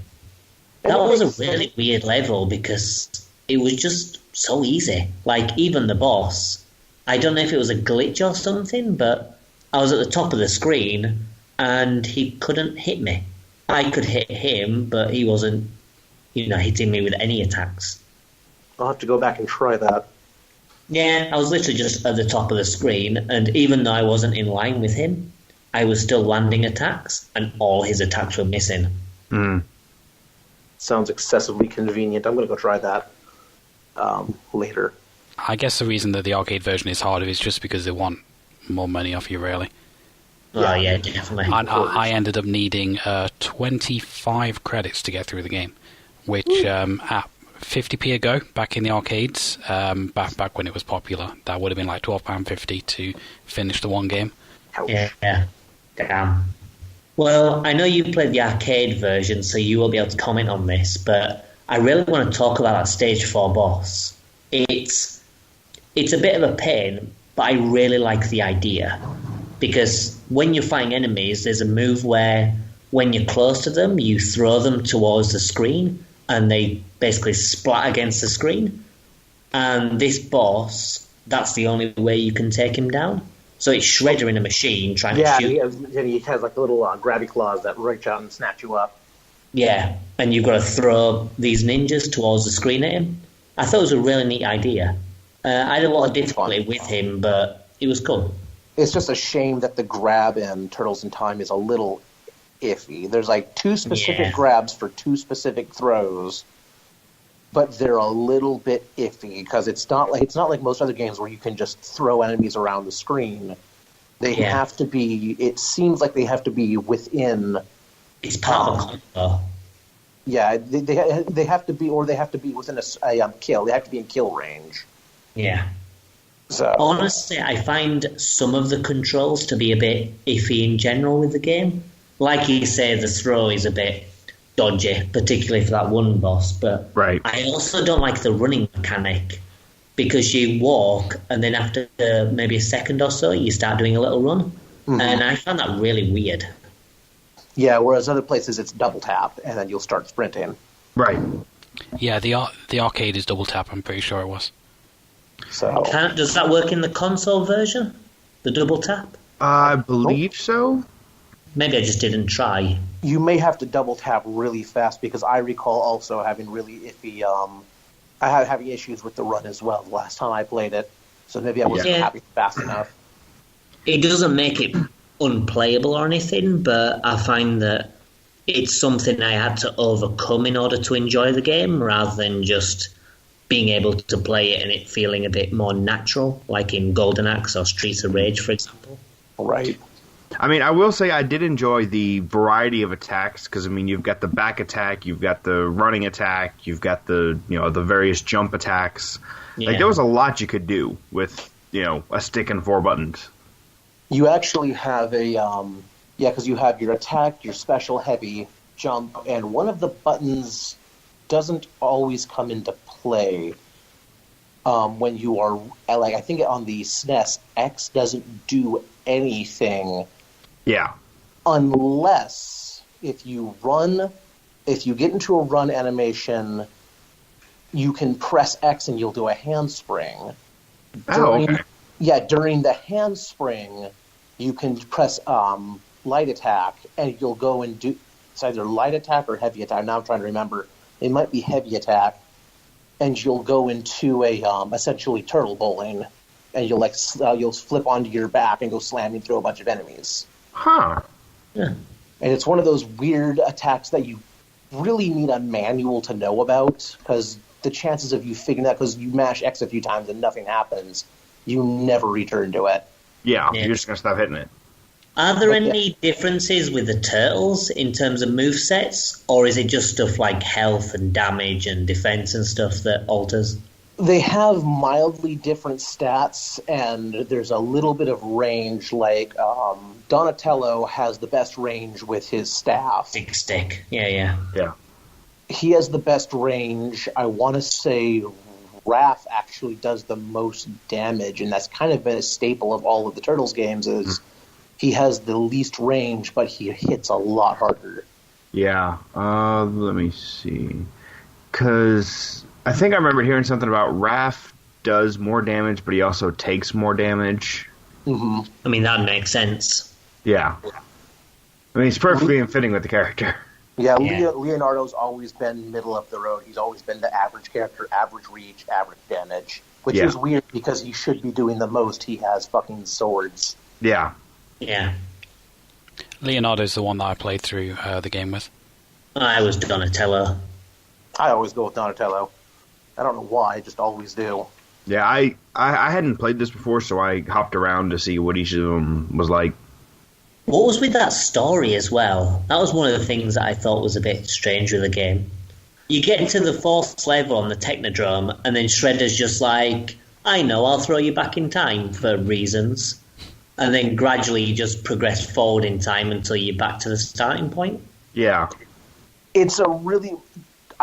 That was a really weird level because it was just so easy. Even the boss, I don't know if it was a glitch or something, but I was at the top of the screen and he couldn't hit me. I could hit him, but he wasn't, hitting me with any attacks. I'll have to go back and try that. Yeah, I was literally just at the top of the screen, and even though I wasn't in line with him, I was still landing attacks, and all his attacks were missing. Sounds excessively convenient. I'm going to go try that later. I guess the reason that the arcade version is harder is just because they want more money off you, really. Oh, yeah, definitely. I ended up needing 25 credits to get through the game, which at 50p a go back in the arcades, back when it was popular, that would have been £12.50 to finish the one game. Yeah, damn. Well, I know you played the arcade version, so you will be able to comment on this, but I really want to talk about that Stage 4 boss. It's a bit of a pain, but I really like the idea. Because when you're fighting enemies, there's a move where when you're close to them, you throw them towards the screen, and they basically splat against the screen. And this boss, that's the only way you can take him down. So it's Shredder in a machine trying to shoot. Yeah, he has like little grabby claws that reach out and snatch you up. Yeah, and you've got to throw these ninjas towards the screen at him. I thought it was a really neat idea. I had a lot of difficulty with him, but it was cool. It's just a shame that the grab in Turtles in Time is a little iffy. There's like 2 specific grabs for 2 specific throws, but they're a little bit iffy because it's not like most other games where you can just throw enemies around the screen. They have to be. It seems like they have to be within. It's part of a combo. Yeah, they have to be, or they have to be within a kill. They have to be in kill range. Yeah. So honestly, I find some of the controls to be a bit iffy in general with the game. Like you say, the throw is a bit dodgy, particularly for that one boss. But I also don't like the running mechanic because you walk and then after maybe a second or so, you start doing a little run. Mm-hmm. And I found that really weird. Yeah, whereas other places it's double tap and then you'll start sprinting. Right. Yeah, the arcade is double tap, I'm pretty sure it was. So does that work in the console version? The double tap? I believe so. Maybe I just didn't try. You may have to double tap really fast because I recall also having really iffy. I had having issues with the run as well the last time I played it, so maybe I wasn't happy fast enough. It doesn't make it unplayable or anything, but I find that it's something I had to overcome in order to enjoy the game, rather than just being able to play it and it feeling a bit more natural, like in Golden Axe or Streets of Rage, for example. Right. I mean, I will say I did enjoy the variety of attacks because, I mean, you've got the back attack, you've got the running attack, you've got the various jump attacks. Yeah. Like, there was a lot you could do with, a stick and 4 buttons. You actually have because you have your attack, your special, heavy, jump, and one of the buttons doesn't always come into play when you are, like, I think on the SNES, X doesn't do anything. Yeah. Unless if you get into a run animation, you can press X and you'll do a handspring. Okay. Yeah, during the handspring, you can press light attack and you'll go and do, it's either light attack or heavy attack. Now I'm trying to remember. It might be heavy attack, and you'll go into a essentially turtle bowling, and you'll flip onto your back and go slamming through a bunch of enemies. Huh. Yeah. And it's one of those weird attacks that you really need a manual to know about, because the chances of you figuring that, because you mash X a few times and nothing happens, you never return to it. Yeah, you're just going to stop hitting it. Are there any differences with the Turtles in terms of movesets, or is it just stuff like health and damage and defense and stuff that alters? They have mildly different stats, and there's a little bit of range. Like Donatello has the best range with his staff. Big stick. Yeah. He has the best range. I want to say Raph actually does the most damage, and that's kind of been a staple of all of the Turtles games is he has the least range, but he hits a lot harder. Yeah. Let me see. Because I think I remember hearing something about Raph does more damage, but he also takes more damage. Mm-hmm. I mean, that makes sense. Yeah. I mean, it's perfectly fitting with the character. Yeah, Leonardo's always been middle of the road. He's always been the average character, average reach, average damage, which is weird because he should be doing the most. He has fucking swords. Yeah. Yeah. Leonardo's the one that I played through the game with. I was Donatello. I always go with Donatello. I don't know why, I just always do. Yeah, I hadn't played this before, so I hopped around to see what each of them was like. What was with that story as well? That was one of the things that I thought was a bit strange with the game. You get into the 4th level on the Technodrome, and then Shredder's just like, I know, I'll throw you back in time for reasons. And then gradually you just progress forward in time until you're back to the starting point. Yeah.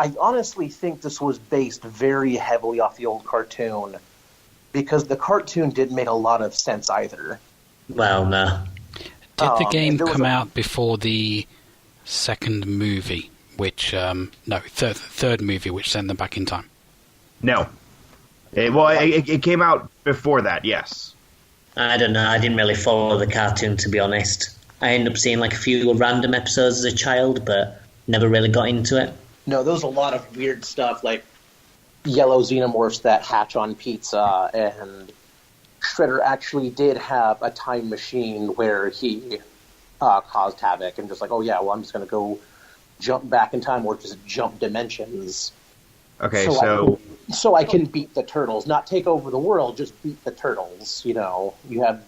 I honestly think this was based very heavily off the old cartoon, because the cartoon didn't make a lot of sense either. Well, no. Did the game come out before the second movie? which third movie which sent them back in time. No. It came out before that, yes. I don't know. I didn't really follow the cartoon, to be honest. I ended up seeing like a few random episodes as a child, but never really got into it. No, there was a lot of weird stuff, like yellow xenomorphs that hatch on pizza, and Shredder actually did have a time machine where he caused havoc, and just like, oh yeah, well, I'm just going to go jump back in time or just jump dimensions. Okay, so I can beat the turtles, not take over the world, just beat the turtles. You know, you have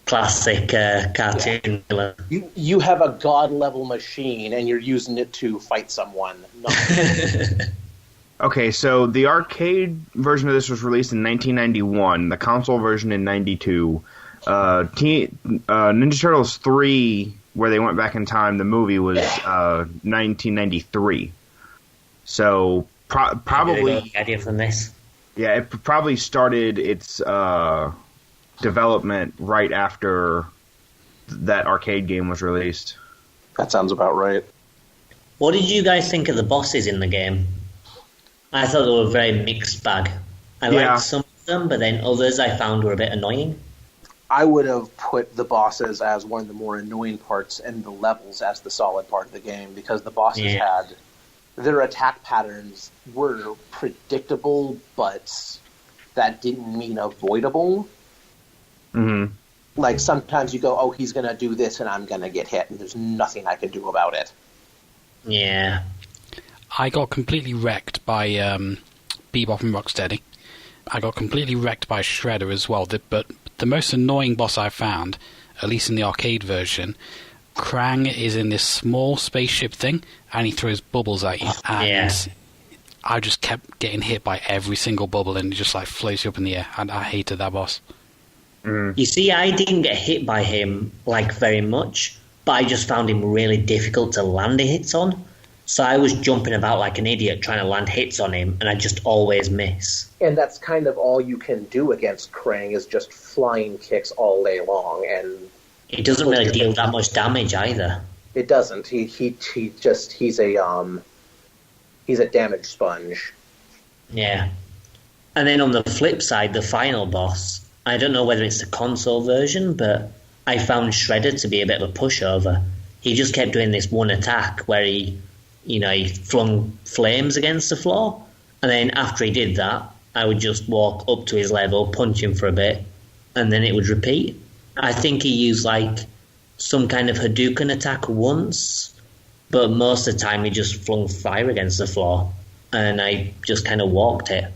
classic cartoon. Yeah. You have a god level machine, and you're using it to fight someone. Okay, so the arcade version of this was released in 1991. The console version in 92. Ninja Turtles 3, where they went back in time, the movie was 1993. So probably the idea from this. Yeah, it probably started its development right after that arcade game was released. That sounds about right. What did you guys think of the bosses in the game? I thought they were a very mixed bag. I liked some of them, but then others I found were a bit annoying. I would have put the bosses as one of the more annoying parts and the levels as the solid part of the game, because the bosses had... Their attack patterns were predictable, but that didn't mean avoidable. Mm-hmm. Like, sometimes you go, oh, he's going to do this and I'm going to get hit, and there's nothing I can do about it. Yeah. I got completely wrecked by Bebop and Rocksteady. I got completely wrecked by Shredder as well. But the most annoying boss I found, at least in the arcade version, Krang is in this small spaceship thing, and he throws bubbles at you. And I just kept getting hit by every single bubble, and it just like floats you up in the air. And I hated that boss. Mm. You see, I didn't get hit by him like very much, but I just found him really difficult to land hits on. So I was jumping about like an idiot trying to land hits on him, and I just always miss. And that's kind of all you can do against Krang, is just flying kicks all day long, and it doesn't really deal that much damage either. It doesn't. He's a damage sponge. Yeah. And then on the flip side, the final boss, I don't know whether it's the console version, but I found Shredder to be a bit of a pushover. He just kept doing this one attack where he flung flames against the floor, and then after he did that, I would just walk up to his level, punch him for a bit, and then it would repeat. I think he used like some kind of Hadouken attack once, but most of the time he just flung fire against the floor, and I just kind of walked it.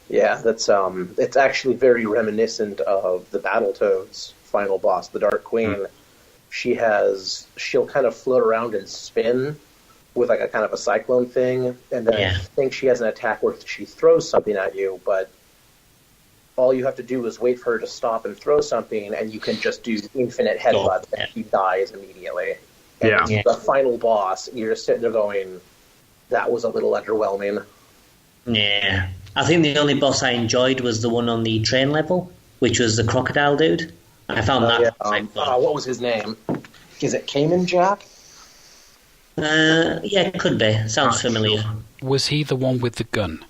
Yeah, that's it's actually very reminiscent of the Battletoads final boss, the Dark Queen. She'll kind of float around and spin with like a kind of a cyclone thing, and then I think she has an attack where she throws something at you, but all you have to do is wait for her to stop and throw something, and you can just do infinite headbutts, and she dies immediately. And the final boss, you're just sitting there going, that was a little underwhelming. Yeah. I think the only boss I enjoyed was the one on the train level, which was the crocodile dude. I found that quite fun. What was his name? Is it Cayman Jack? Yeah, it could be. Sounds familiar. Was he the one with the gun?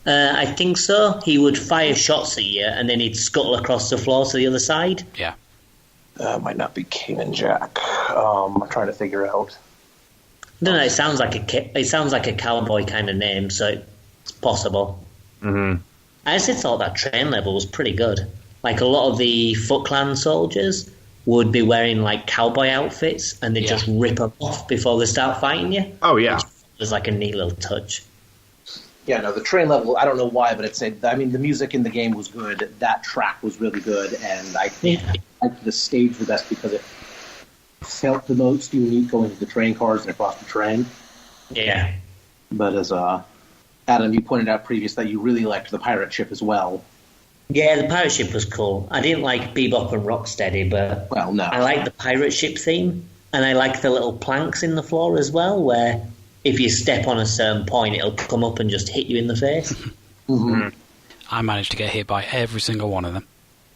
I think so. He would fire shots at you, and then he'd scuttle across the floor to the other side. Yeah. Might not be Cayman Jack. I'm trying to figure out. No, it sounds like a cowboy kind of name, so it's possible. Mm-hmm. I actually thought that train level was pretty good. Like a lot of the Foot Clan soldiers would be wearing like cowboy outfits, and they just rip them off before they start fighting you. Oh yeah, it was like a neat little touch. Yeah, no, the train level, I don't know why, but the music in the game was good. That track was really good, and I think I liked the stage the best because it felt the most unique going to the train cars and across the train. Yeah. But as Adam, you pointed out previous that you really liked the pirate ship as well. Yeah, the pirate ship was cool. I didn't like Bebop and Rocksteady, but I like the pirate ship theme, and I like the little planks in the floor as well, where if you step on a certain point, it'll come up and just hit you in the face. Mm-hmm. I managed to get hit by every single one of them.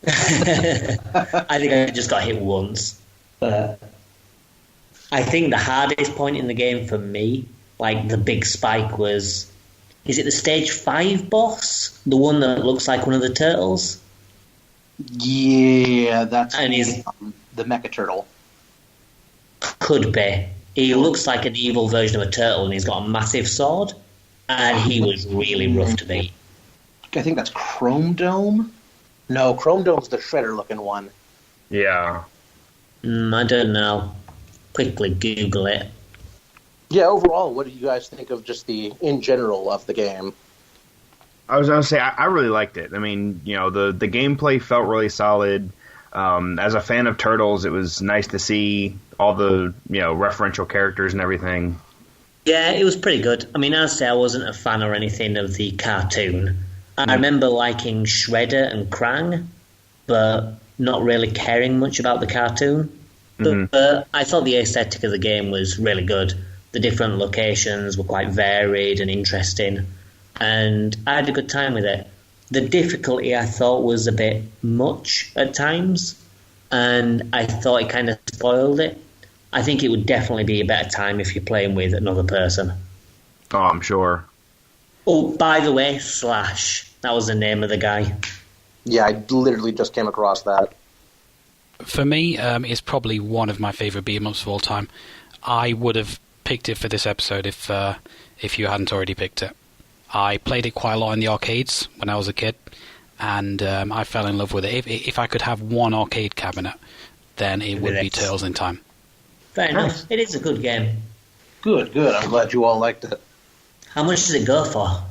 I think I just got hit once. But I think the hardest point in the game for me like the big spike was, is it the stage 5 boss? The one that looks like one of the turtles? Yeah, that's And he's the Mecha Turtle. could be. He looks like an evil version of a turtle, and he's got a massive sword. And he was really rough to beat. I think that's Chrome Dome? No, Chrome Dome's the Shredder-looking one. Yeah. I don't know. Quickly Google it. Yeah, overall, what do you guys think of just in general of the game? I was going to say, I really liked it. I mean, the gameplay felt really solid. As a fan of Turtles, it was nice to see all the, referential characters and everything. Yeah, it was pretty good. I mean, I'd say I wasn't a fan or anything of the cartoon. I remember liking Shredder and Krang, but not really caring much about the cartoon. But I thought the aesthetic of the game was really good. The different locations were quite varied and interesting, and I had a good time with it. The difficulty I thought was a bit much at times, and I thought it kind of spoiled it. I think it would definitely be a better time if you're playing with another person. Oh, I'm sure. Oh, by the way, Slash. That was the name of the guy. Yeah, I literally just came across that. For me, it's probably one of my favourite beat-em-ups of all time. I would have picked it for this episode if you hadn't already picked it. I played it quite a lot in the arcades when I was a kid, and I fell in love with it. If I could have one arcade cabinet, then it would be Turtles in Time. Fair enough. It is a good game. Good. I'm glad you all liked it. How much does it go for?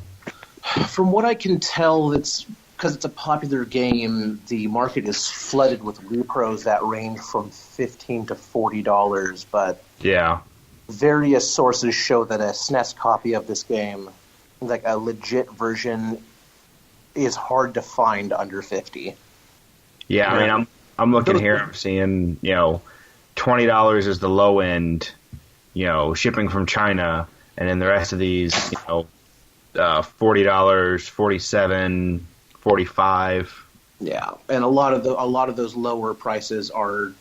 From what I can tell, it's because it's a popular game, the market is flooded with repros that range from $15 to $40, but Yeah. various sources show that a SNES copy of this game, like a legit version, is hard to find under $50. Yeah, I mean, I'm looking here, I'm seeing, $20 is the low end, shipping from China, and then the rest of these, $40, $47, $45. Yeah, and a lot of those lower prices are,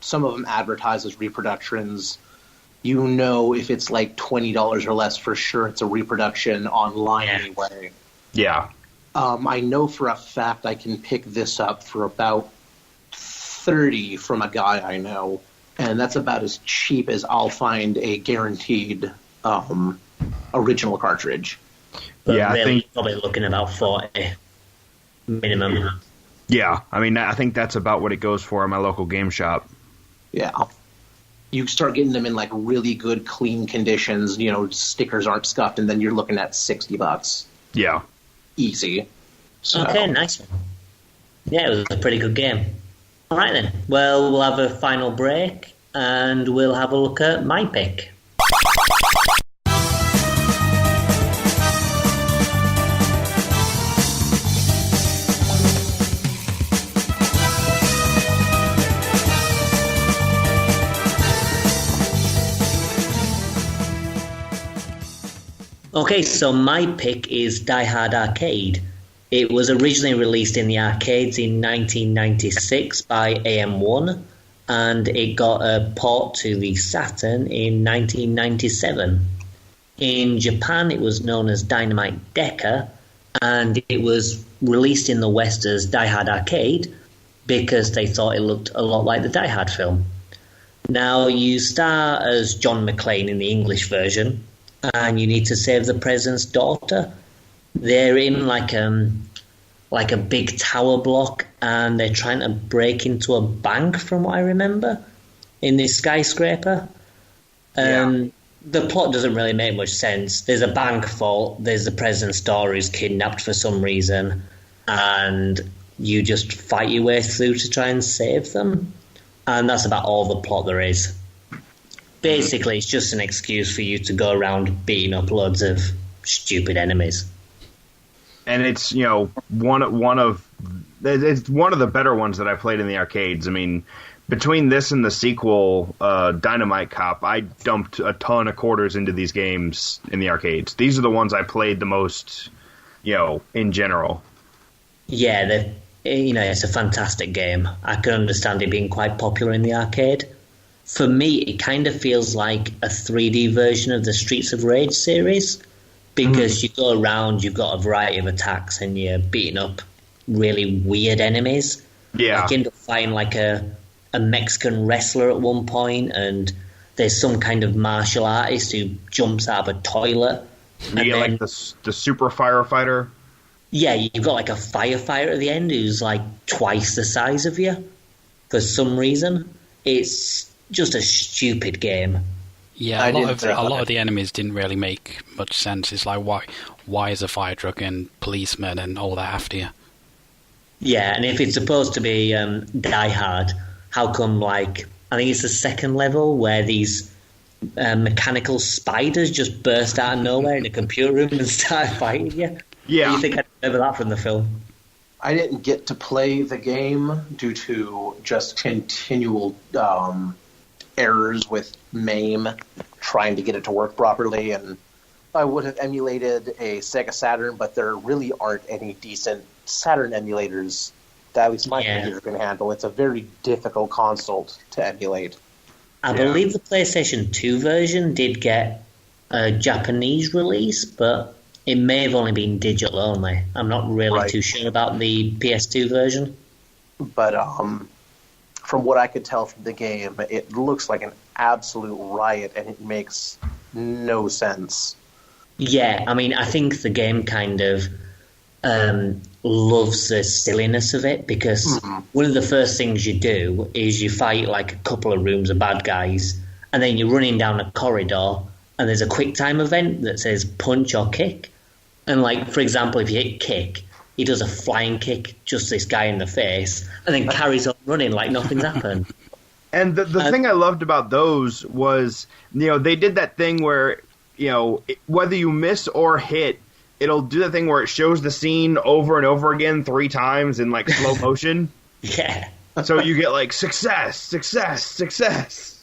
some of them advertised as reproductions. If it's like $20 or less, for sure it's a reproduction online anyway. Yeah. I know for a fact I can pick this up for about $30 from a guy I know, and that's about as cheap as I'll find a guaranteed original cartridge. But Yeah, I really, think- you're probably looking about 40 minimum. Yeah, I mean, I think that's about what it goes for in my local game shop. Yeah. You start getting them in like really good, clean conditions, stickers aren't scuffed, and then you're looking at $60. Yeah. Easy. So, Okay, nice one. Yeah, it was a pretty good game. All right then. Well, we'll have a final break, and we'll have a look at my pick. Okay, so my pick is Die Hard Arcade. It was originally released in the arcades in 1996 by AM1, and it got a port to the Saturn in 1997. In Japan, it was known as Dynamite Decker, and it was released in the West as Die Hard Arcade because they thought it looked a lot like the Die Hard film. Now, you star as John McClane in the English version, and you need to save the president's daughter. They're in like a big tower block, and they're trying to break into a bank, from what I remember, in this skyscraper. The plot doesn't really make much sense. There's a bank vault, there's the president's daughter who's kidnapped for some reason, and you just fight your way through to try and save them. And that's about all the plot there is. Basically, it's just an excuse for you to go around beating up loads of stupid enemies. And it's one of the better ones that I played in the arcades. I mean, between this and the sequel, Dynamite Cop, I dumped a ton of quarters into these games in the arcades. These are the ones I played the most, in general. Yeah, it's a fantastic game. I can understand it being quite popular in the arcade. for me, it kind of feels like a 3D version of the Streets of Rage series because you go around, you've got a variety of attacks, and you're beating up really weird enemies. Yeah. Like you end up fighting like a Mexican wrestler at one point, and there's some kind of martial artist who jumps out of a toilet. You get like the super firefighter. Yeah, you've got like a firefighter at the end who's like twice the size of you for some reason. It's just a stupid game. Yeah, a lot of the enemies didn't really make much sense. It's like, why is a fire truck and policemen and all that after you? Yeah, and if it's supposed to be Die Hard, how come, like, I think it's the second level where these mechanical spiders just burst out of nowhere in a computer room and start fighting you? Yeah. You think I'd remember that from the film? I didn't get to play the game due to just continual errors with MAME trying to get it to work properly, and I would have emulated a Sega Saturn, but there really aren't any decent Saturn emulators that at least my computer can handle. It's a very difficult console to emulate. I believe the PlayStation 2 version did get a Japanese release, but it may have only been digital only. I'm not really too sure about the PS2 version. But from what I could tell from the game, it looks like an absolute riot, and it makes no sense. Yeah, I mean, I think the game kind of loves the silliness of it, because one of the first things you do is you fight like a couple of rooms of bad guys, and then you're running down a corridor, and there's a quick time event that says punch or kick. And like, for example, if you hit kick, he does a flying kick, just this guy in the face, and then carries on running like nothing's happened. And the thing I loved about those was, they did that thing where, whether you miss or hit, it'll do the thing where it shows the scene over and over again 3 times in like slow motion. Yeah. So you get like success, success, success.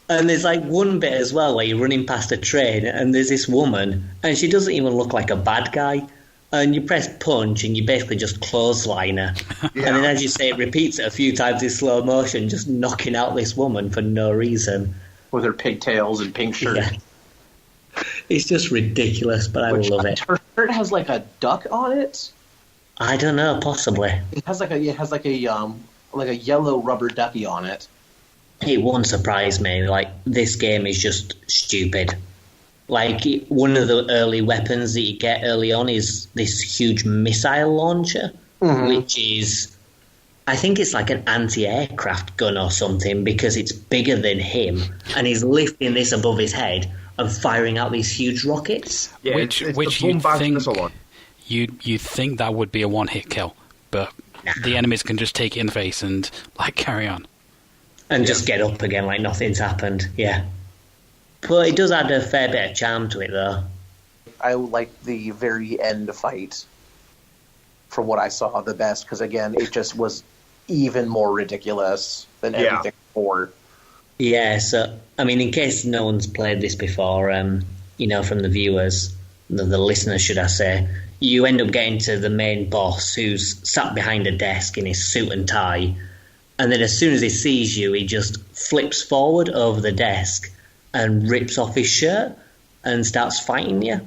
And there's like one bit as well where you're running past a train and there's this woman and she doesn't even look like a bad guy. And you press punch and you basically just clothesline her. Yeah. And then, as you say, it repeats it a few times in slow motion, just knocking out this woman for no reason. With her pigtails and pink shirt. Yeah. It's just ridiculous, but I love it. Her shirt has like a duck on it. I don't know, possibly. It has like a yellow rubber ducky on it. It won't surprise me. Like, this game is just stupid. Like, one of the early weapons that you get early on is this huge missile launcher, which is, I think it's like an anti-aircraft gun or something, because it's bigger than him, and he's lifting this above his head and firing out these huge rockets. Yeah, which you'd think that would be a one-hit kill, but the enemies can just take it in the face and like carry on. And just get up again like nothing's happened, yeah. But it does add a fair bit of charm to it, though. I like the very end fight, from what I saw, the best, because, again, it just was even more ridiculous than everything before. Yeah, so, I mean, in case no one's played this before, from the viewers, the listeners, should I say, you end up getting to the main boss who's sat behind a desk in his suit and tie, and then as soon as he sees you, he just flips forward over the desk and rips off his shirt and starts fighting you.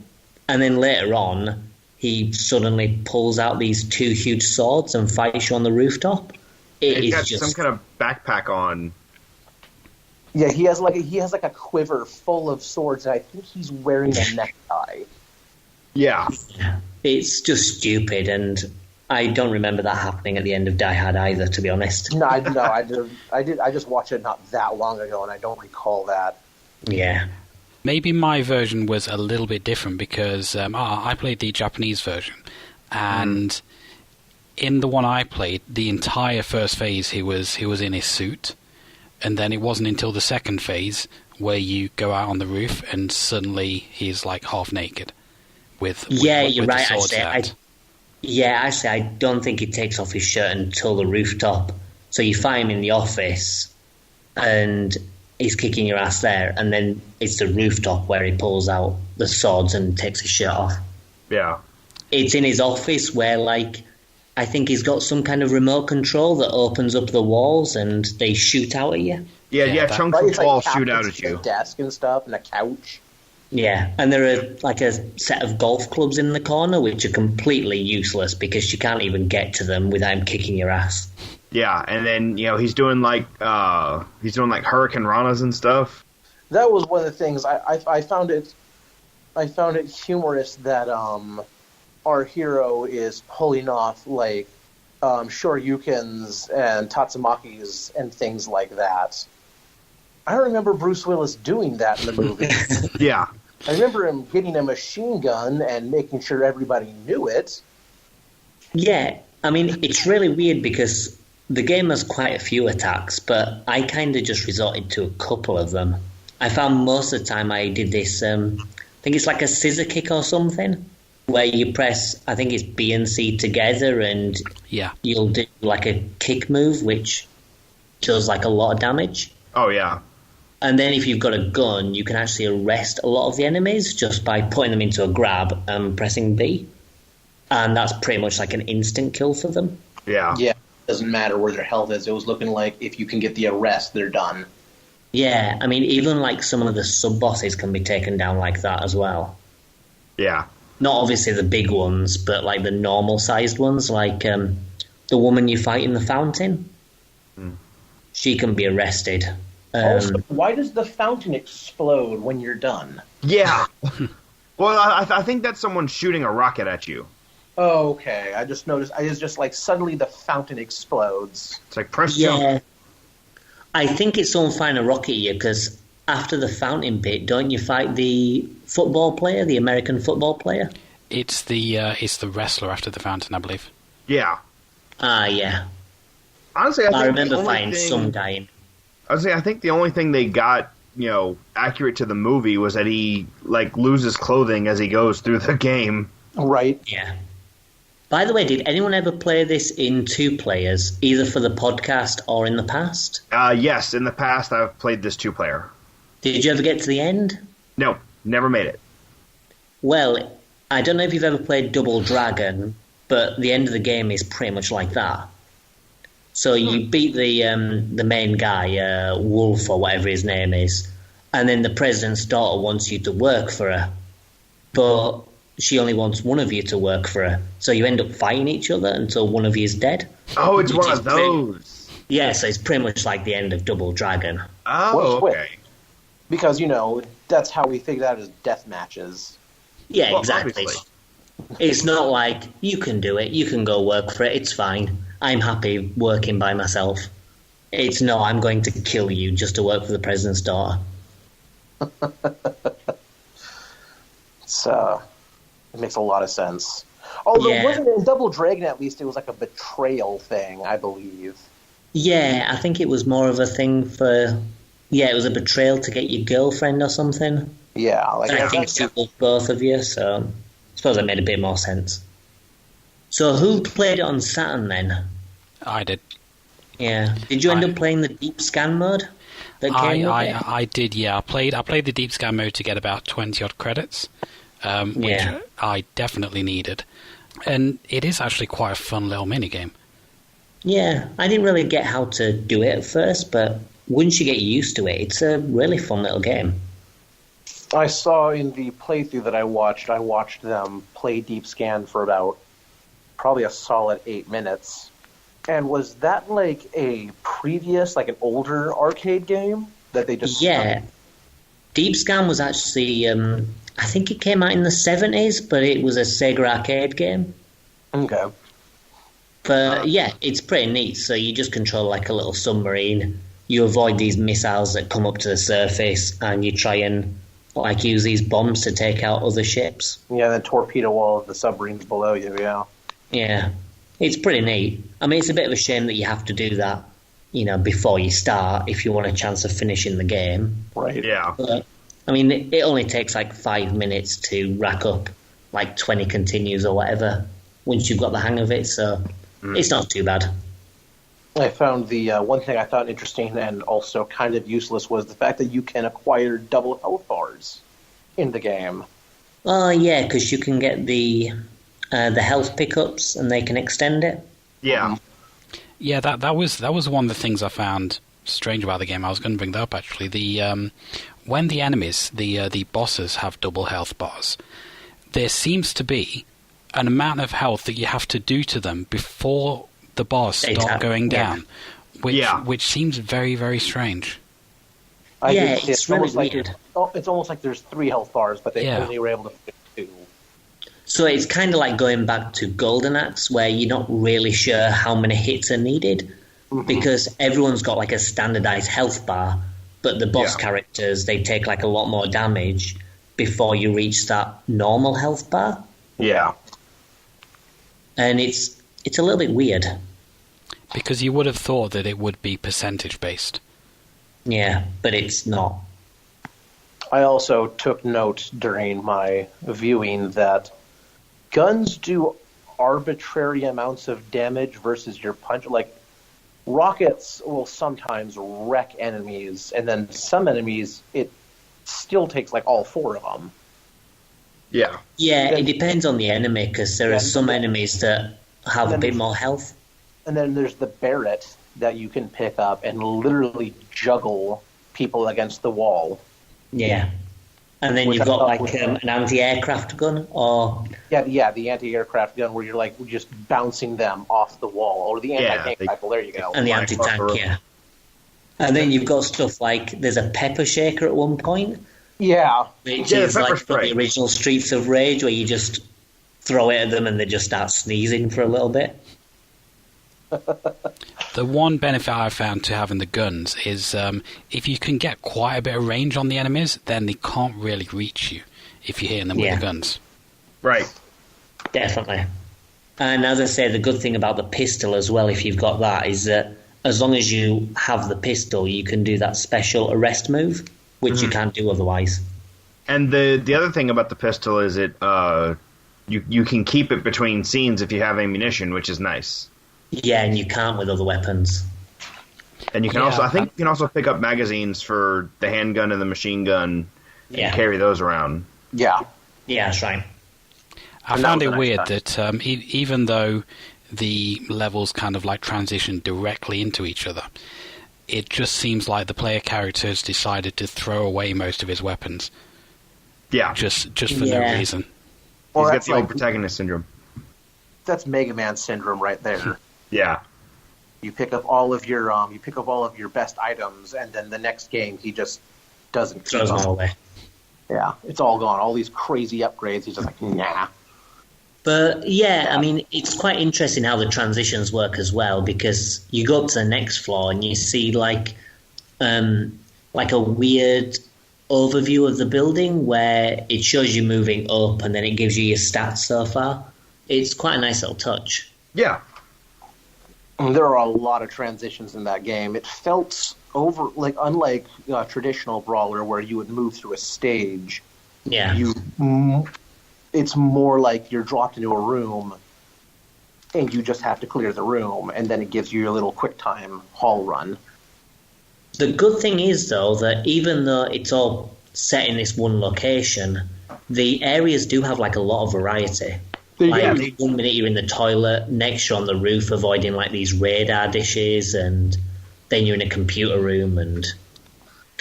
And then later on, he suddenly pulls out these 2 huge swords and fights you on the rooftop. He's got some kind of backpack on. Yeah, he has like a quiver full of swords, and I think he's wearing a necktie. Yeah. It's just stupid, and I don't remember that happening at the end of Die Hard either, to be honest. No, I just watched it not that long ago, and I don't recall that. Yeah. Maybe my version was a little bit different because I played the Japanese version, and in the one I played, the entire first phase he was in his suit, and then it wasn't until the second phase where you go out on the roof and suddenly he's like half naked with you're right. The swords out. Actually, I don't think he takes off his shirt until the rooftop. So you find him in the office, and he's kicking your ass there, and then it's the rooftop where he pulls out the swords and takes his shirt off. Yeah. It's in his office where, like, I think he's got some kind of remote control that opens up the walls and they shoot out at you. Yeah, chunks Right? of It's walls like shoot out cabinets at you. and a desk and stuff, and a couch. Yeah, and there are like a set of golf clubs in the corner which are completely useless because you can't even get to them without him kicking your ass. Yeah, and then he's doing like Hurricane Ranas and stuff. That was one of the things I found it. I found it humorous that our hero is pulling off like shoryukens and tatsumakis and things like that. I remember Bruce Willis doing that in the movie. Yeah. I remember him getting a machine gun and making sure everybody knew it. Yeah, I mean, it's really weird because the game has quite a few attacks, but I kind of just resorted to a couple of them. I found most of the time I did this, I think it's like a scissor kick or something, where you press, I think it's B and C together, and you'll do like a kick move, which does like a lot of damage. Oh, yeah. And then if you've got a gun, you can actually arrest a lot of the enemies just by putting them into a grab and pressing B. And that's pretty much like an instant kill for them. Yeah. Yeah, it doesn't matter where their health is. It was looking like if you can get the arrest, they're done. Yeah, I mean, even like some of the sub-bosses can be taken down like that as well. Yeah. Not obviously the big ones, but like the normal-sized ones, like the woman you fight in the fountain. She can be arrested. Also, why does the fountain explode when you're done? Yeah. Well, I think that's someone shooting a rocket at you. Oh, okay. I just noticed. It's just like suddenly the fountain explodes. It's like press jump. I think it's someone firing a rocket at you because after the fountain bit, don't you fight the football player, the American football player? It's the wrestler after the fountain, I believe. Yeah. Yeah. Honestly, I remember fighting some guy in. I think the only thing they got, accurate to the movie was that he loses clothing as he goes through the game. Right. Yeah. By the way, did anyone ever play this in 2 players, either for the podcast or in the past? Yes, in the past I've played this 2-player. Did you ever get to the end? No, never made it. Well, I don't know if you've ever played Double Dragon, but the end of the game is pretty much like that. So you beat the main guy, Wolf or whatever his name is, and then the president's daughter wants you to work for her, but she only wants one of you to work for her. So you end up fighting each other until one of you is dead. Oh, it's one of those. Yeah, so it's pretty much like the end of Double Dragon. Oh, okay. Because, that's how we figured out as death matches. Yeah, Well, exactly. obviously. It's not like, you can do it, you can go work for it, it's fine. I'm happy working by myself. It's no, I'm going to kill you just to work for the president's daughter. It makes a lot of sense. Although it wasn't in Double Dragon, at least it was like a betrayal thing, I believe. Yeah, I think it was more of a thing for... Yeah, it was a betrayal to get your girlfriend or something. Yeah. I think she loved both of you, so I suppose that made a bit more sense. So who played it on Saturn then? I did. Yeah. Did you end up playing the deep scan mode? I did, yeah. I played the deep scan mode to get about 20-odd credits, which I definitely needed. And it is actually quite a fun little minigame. Yeah, I didn't really get how to do it at first, but once you get used to it, it's a really fun little game. I saw in the playthrough that I watched them play Deep Scan for about probably a solid 8 minutes. And was that like a previous, like an older arcade game that they just... Yeah. Deep Scan was actually, I think it came out in the 70s, but it was a Sega arcade game. Okay. But yeah, it's pretty neat. So you just control like a little submarine. You avoid these missiles that come up to the surface, and you try and like use these bombs to take out other ships. Yeah, then torpedo all of the submarines below you, yeah. Yeah. It's pretty neat. I mean, it's a bit of a shame that you have to do that, before you start if you want a chance of finishing the game. Right. Yeah. But, I mean, it only takes like 5 minutes to rack up like 20 continues or whatever once you've got the hang of it, so it's not too bad. I found the one thing I thought interesting and also kind of useless was the fact that you can acquire double health bars in the game. Oh, yeah, because you can get the health pickups and they can extend it. Yeah. Yeah, that was one of the things I found strange about the game. I was going to bring that up actually. When the enemies, the bosses, have double health bars, there seems to be an amount of health that you have to do to them before the bars start going down, which seems very, very strange. It's really weird. It's almost like there's 3 health bars, but they only were able to fit 2. So it's kind of like going back to Golden Axe, where you're not really sure how many hits are needed, because everyone's got like a standardized health bar, but the boss characters, they take like a lot more damage before you reach that normal health bar. Yeah. And it's a little bit weird. Because you would have thought that it would be percentage-based. Yeah, but it's not. I also took note during my viewing that guns do arbitrary amounts of damage versus your punch. Like, rockets will sometimes wreck enemies, and then some enemies, it still takes like all 4 of them. Yeah. Yeah, it depends on the enemy, because there are some enemies that have a bit more health. And then there's the Barrett that you can pick up and literally juggle people against the wall. Yeah. And then you've got like an anti-aircraft gun, or... Yeah, the anti-aircraft gun where you're like just bouncing them off the wall. Or the anti-tank rifle, there you go. And the anti-tank, yeah. And then you've got stuff like, there's a pepper shaker at one point. Yeah. Which is like from the original Streets of Rage, where you just throw it at them and they just start sneezing for a little bit. The one benefit I've found to having the guns is if you can get quite a bit of range on the enemies, then they can't really reach you if you're hitting them with the guns. Right. Definitely. And as I say, the good thing about the pistol as well, if you've got that, is that as long as you have the pistol, you can do that special arrest move, which you can't do otherwise. And the other thing about the pistol is you can keep it between scenes if you have ammunition, which is nice. Yeah, and you can't with other weapons. And you can I think you can also pick up magazines for the handgun and the machine gun and carry those around. Yeah. Yeah, that's right. I found it weird that even though the levels kind of like transition directly into each other, it just seems like the player character has decided to throw away most of his weapons. Yeah. Just for no reason. He's got the old protagonist syndrome. That's Mega Man syndrome right there. Yeah. You pick up all of your best items, and then the next game he just doesn't throws them all away. Yeah, it's all gone. All these crazy upgrades, he's just like, nah. But yeah, I mean, it's quite interesting how the transitions work as well, because you go up to the next floor and you see like a weird overview of the building where it shows you moving up and then it gives you your stats so far. It's quite a nice little touch. Yeah. There are a lot of transitions in that game. It felt unlike a traditional brawler where you would move through a stage. Yeah. It's more like you're dropped into a room and you just have to clear the room, and then it gives you your little quick time haul run. The good thing is, though, that even though it's all set in this one location, the areas do have like a lot of variety. Like 1 minute you're in the toilet, next you're on the roof avoiding like these radar dishes, and then you're in a computer room, and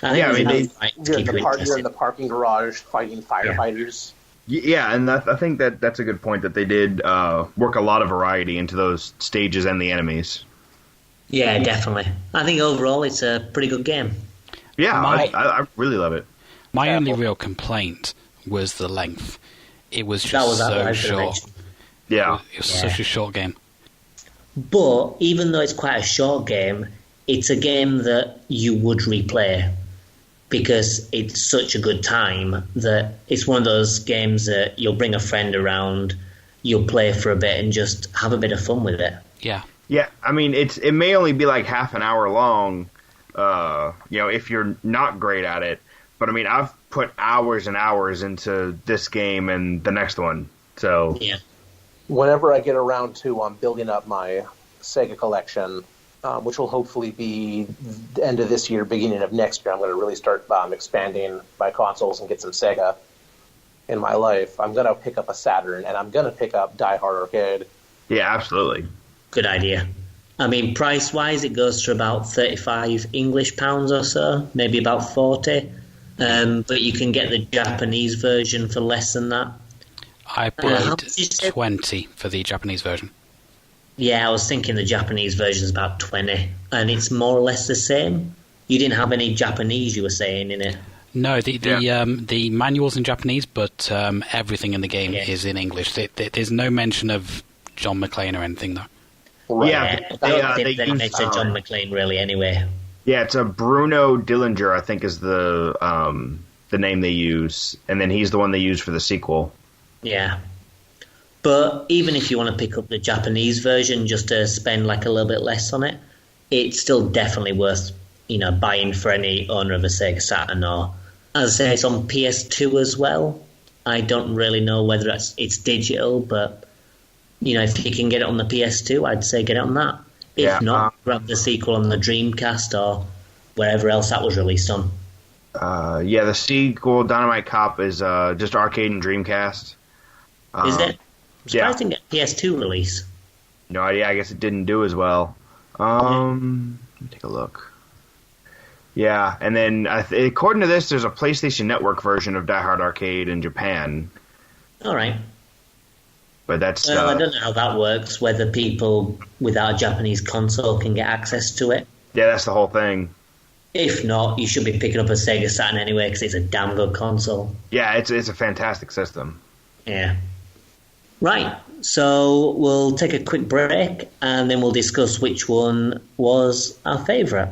you're in the parking garage fighting firefighters. Yeah, and I think that's a good point, that they did work a lot of variety into those stages and the enemies. Yeah, definitely. I think overall it's a pretty good game. Yeah, I really love it. My only real complaint was the length. It was just so short. Yeah. It was such a short game. But even though it's quite a short game, it's a game that you would replay because it's such a good time that it's one of those games that you'll bring a friend around, you'll play for a bit and just have a bit of fun with it. Yeah. Yeah, I mean, it may only be like half an hour long, if you're not great at it. But I mean, I've put hours and hours into this game and the next one. So yeah. Whenever I get around to building up my Sega collection, which will hopefully be the end of this year, beginning of next year, I'm going to really start expanding my consoles and get some Sega in my life. I'm going to pick up a Saturn, and I'm going to pick up Die Hard Arcade. Yeah, absolutely. Good idea. I mean, price-wise, it goes for about 35 English pounds or so, maybe about 40. But you can get the Japanese version for less than that. I how paid much did you say? 20 for the Japanese version. Yeah, I was thinking the Japanese version is about 20, and it's more or less the same. You didn't have any Japanese, you were saying, in it. No, the manual's in Japanese, but everything in the game is in English. There's no mention of John McClane or anything, though. Right. Yeah, they mentioned John McClane, really, anyway. Yeah, it's a Bruno Dillinger, I think, is the name they use, and then he's the one they use for the sequel. Yeah. But even if you want to pick up the Japanese version just to spend like a little bit less on it, it's still definitely worth, buying for any owner of a Sega Saturn. Or, as I say, it's on PS2 as well. I don't really know whether it's digital, but, if you can get it on the PS2, I'd say get it on that. If not, grab the sequel on the Dreamcast or wherever else that was released on. The sequel, Dynamite Cop, is just arcade and Dreamcast. Is it? I'm surprised it didn't get a PS2 release. No idea. I guess it didn't do as well. Let me take a look. Yeah, and then according to this, there's a PlayStation Network version of Die Hard Arcade in Japan. All right. But that's... Well, I don't know how that works, whether people without a Japanese console can get access to it. Yeah, that's the whole thing. If not, you should be picking up a Sega Saturn anyway, because it's a damn good console. Yeah, it's a fantastic system. Yeah. Right, so we'll take a quick break, and then we'll discuss which one was our favourite.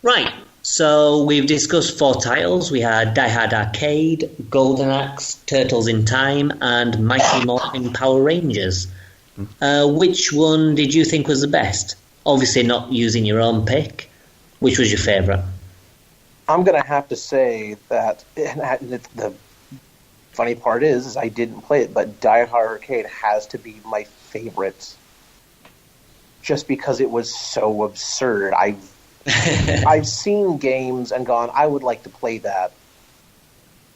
Right, so we've discussed 4 titles. We had Die Hard Arcade, Golden Axe, Turtles in Time, and Mighty Morphin Power Rangers. Which one did you think was the best? Obviously not using your own pick. Which was your favourite? I'm going to have to say that the funny part is I didn't play it, but Die Hard Arcade has to be my favorite. Just because it was so absurd. I've seen games and gone, I would like to play that.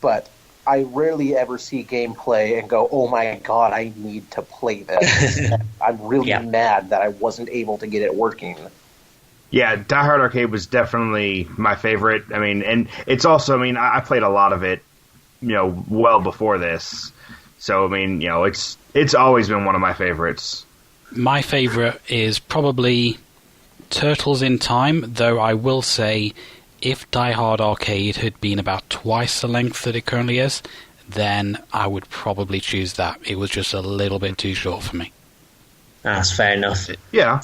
But I rarely ever see gameplay and go, oh my god, I need to play this. I'm really mad that I wasn't able to get it working. Yeah, Die Hard Arcade was definitely my favorite. I mean, and it's also, I played a lot of it, well before this. So, it's always been one of my favorites. My favorite is probably Turtles in Time, though I will say if Die Hard Arcade had been about twice the length that it currently is, then I would probably choose that. It was just a little bit too short for me. That's fair enough. Yeah.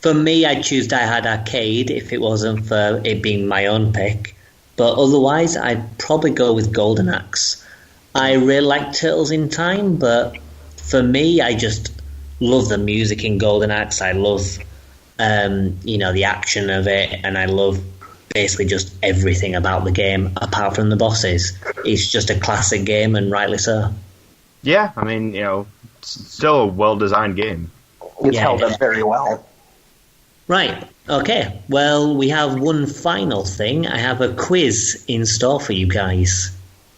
For me, I'd choose Die Hard Arcade if it wasn't for it being my own pick. But otherwise, I'd probably go with Golden Axe. I really like Turtles in Time, but for me, I just love the music in Golden Axe. I love, the action of it, and I love basically just everything about the game, apart from the bosses. It's just a classic game, and rightly so. Yeah, it's still a well-designed game. It's held up very well. Right, okay. Well, we have one final thing. I have a quiz in store for you guys.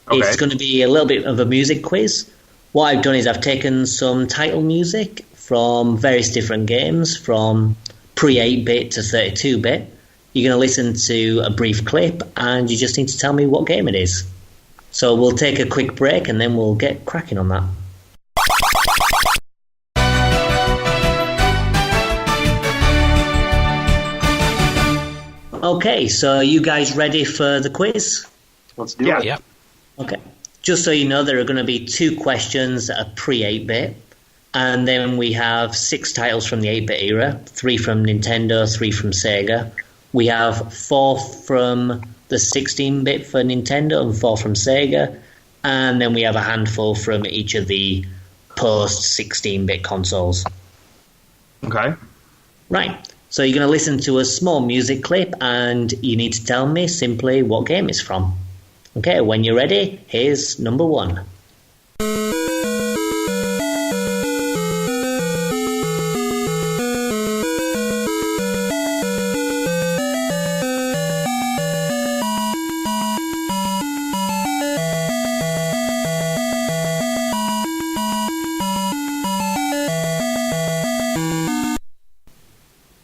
Okay. It's going to be a little bit of a music quiz. What I've done is I've taken some title music from various different games, from pre-8-bit to 32-bit. You're going to listen to a brief clip, and you just need to tell me what game it is. So we'll take a quick break, and then we'll get cracking on that. Okay, so are you guys ready for the quiz? Let's do it. Yeah. Okay. Just so you know, there are going to be 2 questions that are pre-8-bit, and then we have 6 titles from the 8-bit era, 3 from Nintendo, 3 from Sega. We have 4 from the 16-bit for Nintendo and 4 from Sega, and then we have a handful from each of the post-16-bit consoles. Okay. Right. So you're going to listen to a small music clip, and you need to tell me simply what game it's from. Okay, when you're ready, here's number 1.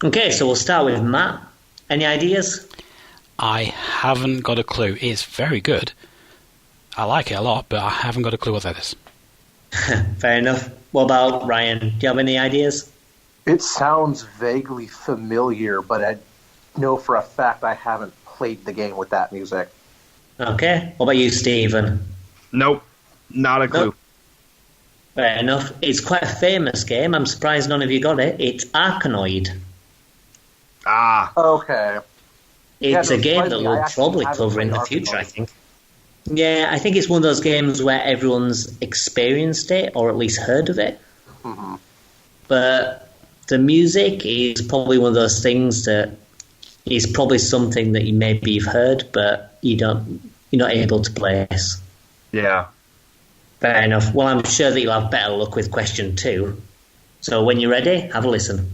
Okay, so we'll start with Matt. Any ideas? I haven't got a clue. It's very good. I like it a lot, but I haven't got a clue what that is. Fair enough. What about Ryan? Do you have any ideas? It sounds vaguely familiar, but I know for a fact I haven't played the game with that music. Okay. What about you, Stephen? Nope, not a clue. Nope. Fair enough. It's quite a famous game. I'm surprised none of you got it. It's Arkanoid. Ah, Okay. It's a game that surprisingly, I we'll actually probably haven't cover in played the future, I Arkanoid. think. Yeah, I think it's one of those games where everyone's experienced it, or at least heard of it. Mm-hmm. But the music is probably one of those things that is probably something that maybe you've heard, but you're not able to place. yeah. Fair enough. Well, I'm sure that you'll have better luck with question 2. So when you're ready, have a listen.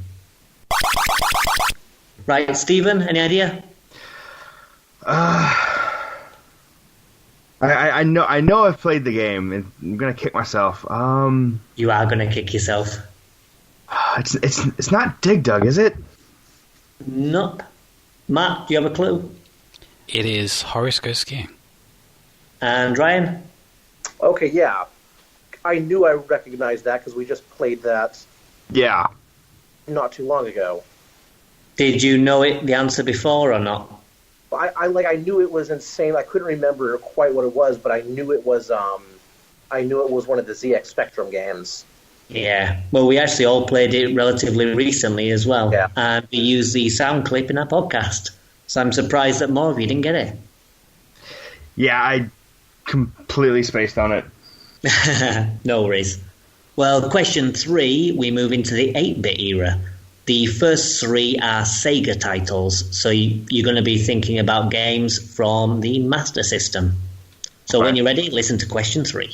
Right, Stephen, any idea? I know I've played the game, and I'm gonna kick myself. You are going to kick yourself. It's not Dig Dug, is it? Nope. Matt, do you have a clue? It is Horace Goes Skiing. And Ryan? Okay, yeah. I knew I recognized that because we just played that Yeah. not too long ago. Did you know the answer before or not? I knew it was insane. I couldn't remember quite what it was, but I knew it was one of the ZX Spectrum games. Yeah. Well, we actually all played it relatively recently as well. Yeah. And we used the sound clip in our podcast. So I'm surprised that more of you didn't get it. Yeah, I completely spaced on it. No worries. Well, question 3, we move into the 8-bit era. The first 3 are Sega titles, so you're going to be thinking about games from the Master System. So when you're ready, listen to question 3.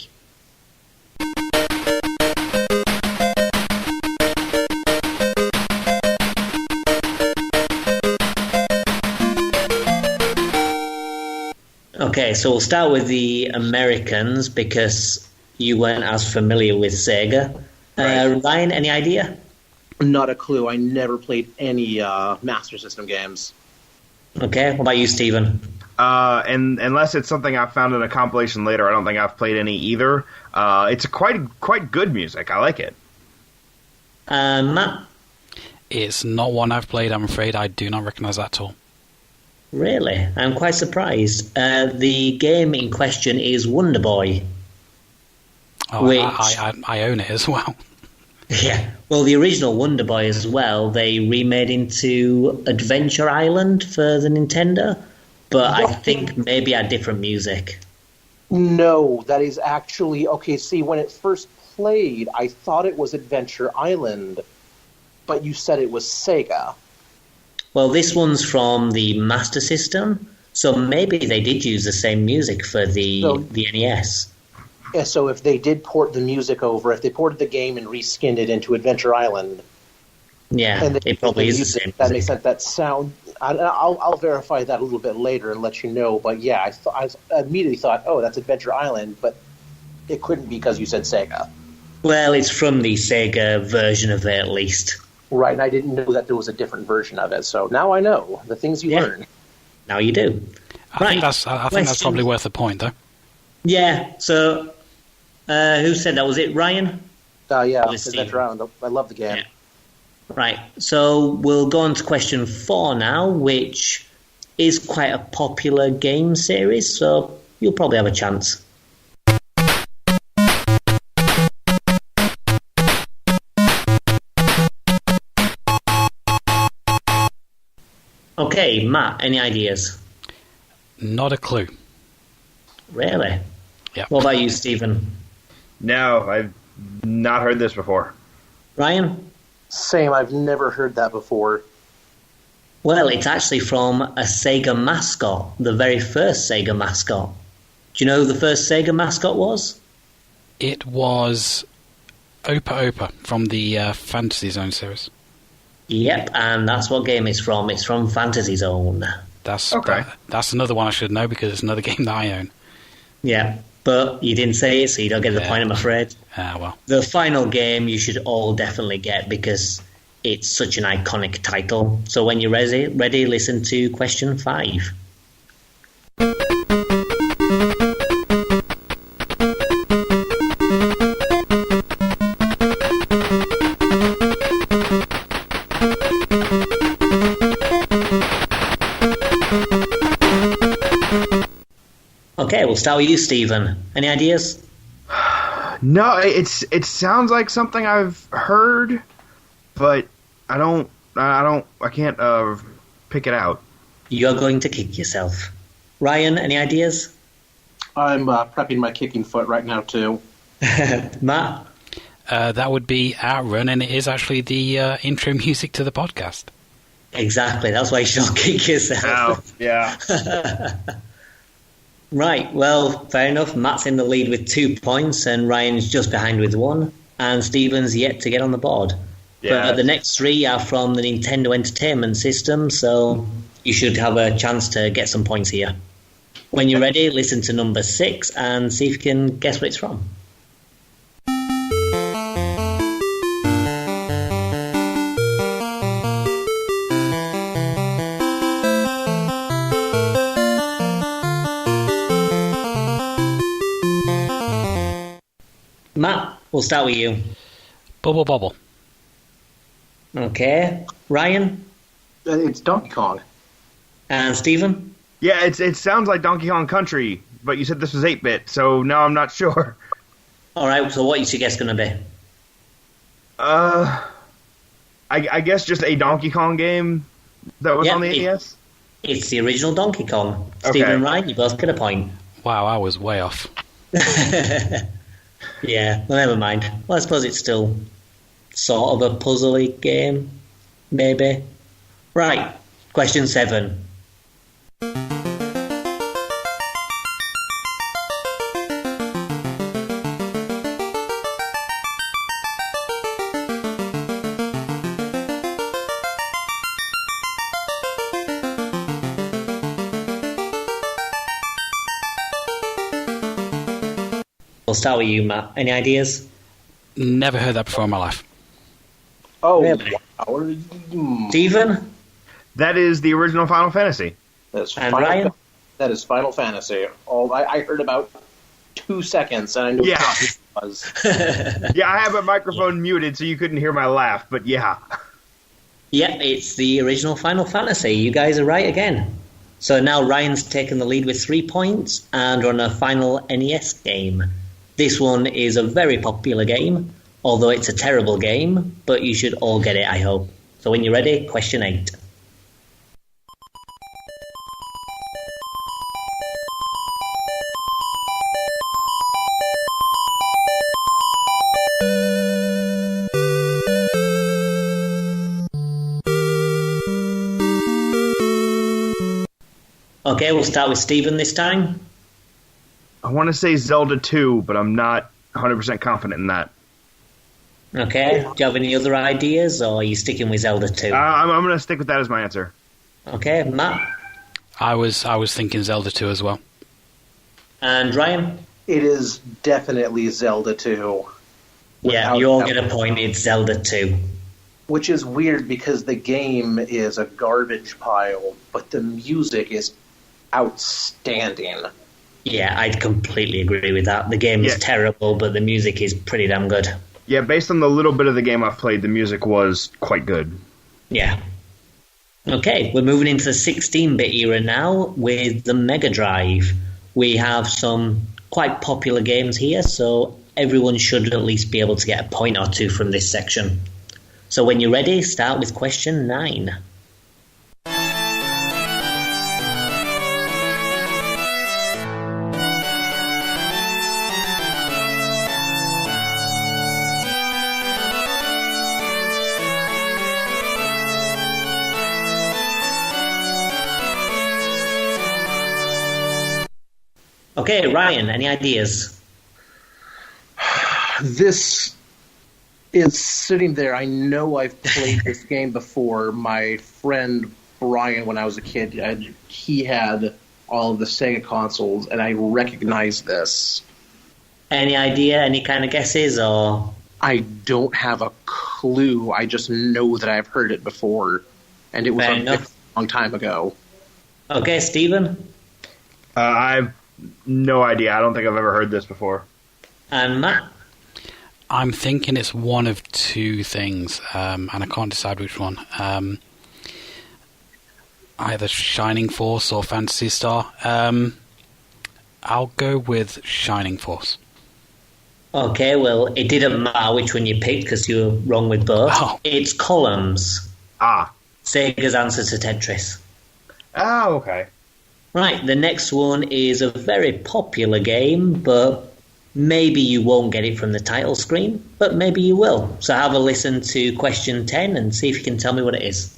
Okay, so we'll start with the Americans because you weren't as familiar with Sega. Ryan, any idea? Not a clue. I never played any Master System games. Okay, what about you, Stephen? And unless it's something I found in a compilation later, I don't think I've played any either. It's a quite good music. I like it. Matt? It's not one I've played, I'm afraid. I do not recognise that at all. Really? I'm quite surprised. The game in question is Wonder Boy. Oh, Which- I own it as well. Yeah. Well, the original Wonder Boy as well, they remade into Adventure Island for the Nintendo, but I think maybe had different music. No, that is actually okay. See, when it first played, I thought it was Adventure Island, but you said it was Sega. Well, this one's from the Master System, so maybe they did use the same music for the NES. Yeah, so if they did port the music over, if they ported the game and reskinned it into Adventure Island, Yeah, and it probably is the same that music. makes sense. That sound. I'll verify that a little bit later and let you know. But yeah, I immediately thought, oh, that's Adventure Island, but it couldn't be because you said Sega. Well, it's from the Sega version of it, at least. Right, and I didn't know that there was a different version of it. So now I know the things you Yeah. learn. Now you do. I think that's probably worth a point, though. Yeah, so who said that? Was it Ryan? Yeah, Odyssey. Adventure Island. I love the game. Yeah. Right, so we'll go on to question 4 now, which is quite a popular game series, so you'll probably have a chance. Okay, Matt, any ideas? Not a clue. Really? Yeah. What about you, Stephen? No, I've not heard this before. Ryan? Same. I've never heard that before. Well, it's actually from a Sega mascot, the very first Sega mascot. Do you know who the first Sega mascot was? It was Opa Opa from the Fantasy Zone series. Yep, and that's what game it's from. It's from Fantasy Zone. That's Okay. That's another one I should know because it's another game that I own. Yeah, but you didn't say it, so you don't get the Yeah. point, I'm afraid. Well. The final game you should all definitely get because It's such an iconic title. So when you're ready, listen to question 5. Okay, we'll start with you, Stephen. Any ideas? No, it sounds like something I've heard, but I can't pick it out. You're going to kick yourself. Ryan, any ideas? I'm prepping my kicking foot right now, too. Matt? That would be Outrun, and it is actually the intro music to the podcast. Exactly, that's why you should kick yourself. Ow. Yeah. Right, well, fair enough. Matt's in the lead with 2 points, and Ryan's just behind with 1, and Stephen's yet to get on the board. Yeah. But the next 3 are from the Nintendo Entertainment System, so you should have a chance to get some points here. When you're ready, listen to number 6 and see if you can guess what it's from. Matt, we'll start with you. Bubble Bobble. Okay. Ryan? It's Donkey Kong. And Stephen? Yeah, it sounds like Donkey Kong Country, but you said this was 8-bit, so now I'm not sure. Alright, so what is your guess going to be? I guess just a Donkey Kong game that was on the NES? It's the original Donkey Kong. Okay. Stephen and Ryan, you both get a point. Wow, I was way off. Yeah, well, never mind. Well, I suppose it's still sort of a puzzly game, maybe. Right, question 7. We'll start with you, Matt. Any ideas? Never heard that before in my life. Oh, Really? wow. Stephen? That is the original Final Fantasy. That's And Ryan? That is Final Fantasy. I heard about 2 seconds, and I knew Yeah. what it was. Yeah, I have a microphone muted so you couldn't hear my laugh, but yeah. Yep, it's the original Final Fantasy. You guys are right again. So now Ryan's taken the lead with 3 points and on a final NES game. This one is a very popular game, although it's a terrible game, but you should all get it, I hope. So when you're ready, question 8. Okay, we'll start with Stephen this time. I want to say Zelda 2, but I'm not 100% confident in that. Okay, do you have any other ideas, or are you sticking with Zelda 2? I'm going to stick with that as my answer. Okay, Matt? I was thinking Zelda 2 as well. And Ryan? It is definitely Zelda 2. Yeah, you all get a point. It's Zelda 2. Which is weird because the game is a garbage pile, but the music is outstanding. Yeah, I'd completely agree with that. The game is terrible, but the music is pretty damn good. Yeah, based on the little bit of the game I've played, the music was quite good. Yeah. Okay, we're moving into the 16-bit era now with the Mega Drive. We have some quite popular games here, so everyone should at least be able to get a point or two from this section. So when you're ready, start with question 9. Okay, Ryan, any ideas? This is sitting there. I know I've played this game before. My friend Brian, when I was a kid, he had all of the Sega consoles, and I recognize this. Any idea, any kind of guesses, or? I don't have a clue. I just know that I've heard it before, and it was Fair a enough. long time ago. Okay, Stephen I have no idea. I don't think I've ever heard this before. and Matt. I'm thinking it's one of two things, and I can't decide which one. Either Shining Force or Phantasy Star. I'll go with Shining Force. Okay, well, it didn't matter which one you picked because you were wrong with both. Oh. It's Columns, Ah. Sega's answer to Tetris. Oh, okay. Right, the next one is a very popular game, but maybe you won't get it from the title screen, but maybe you will. So have a listen to question 10 and see if you can tell me what it is.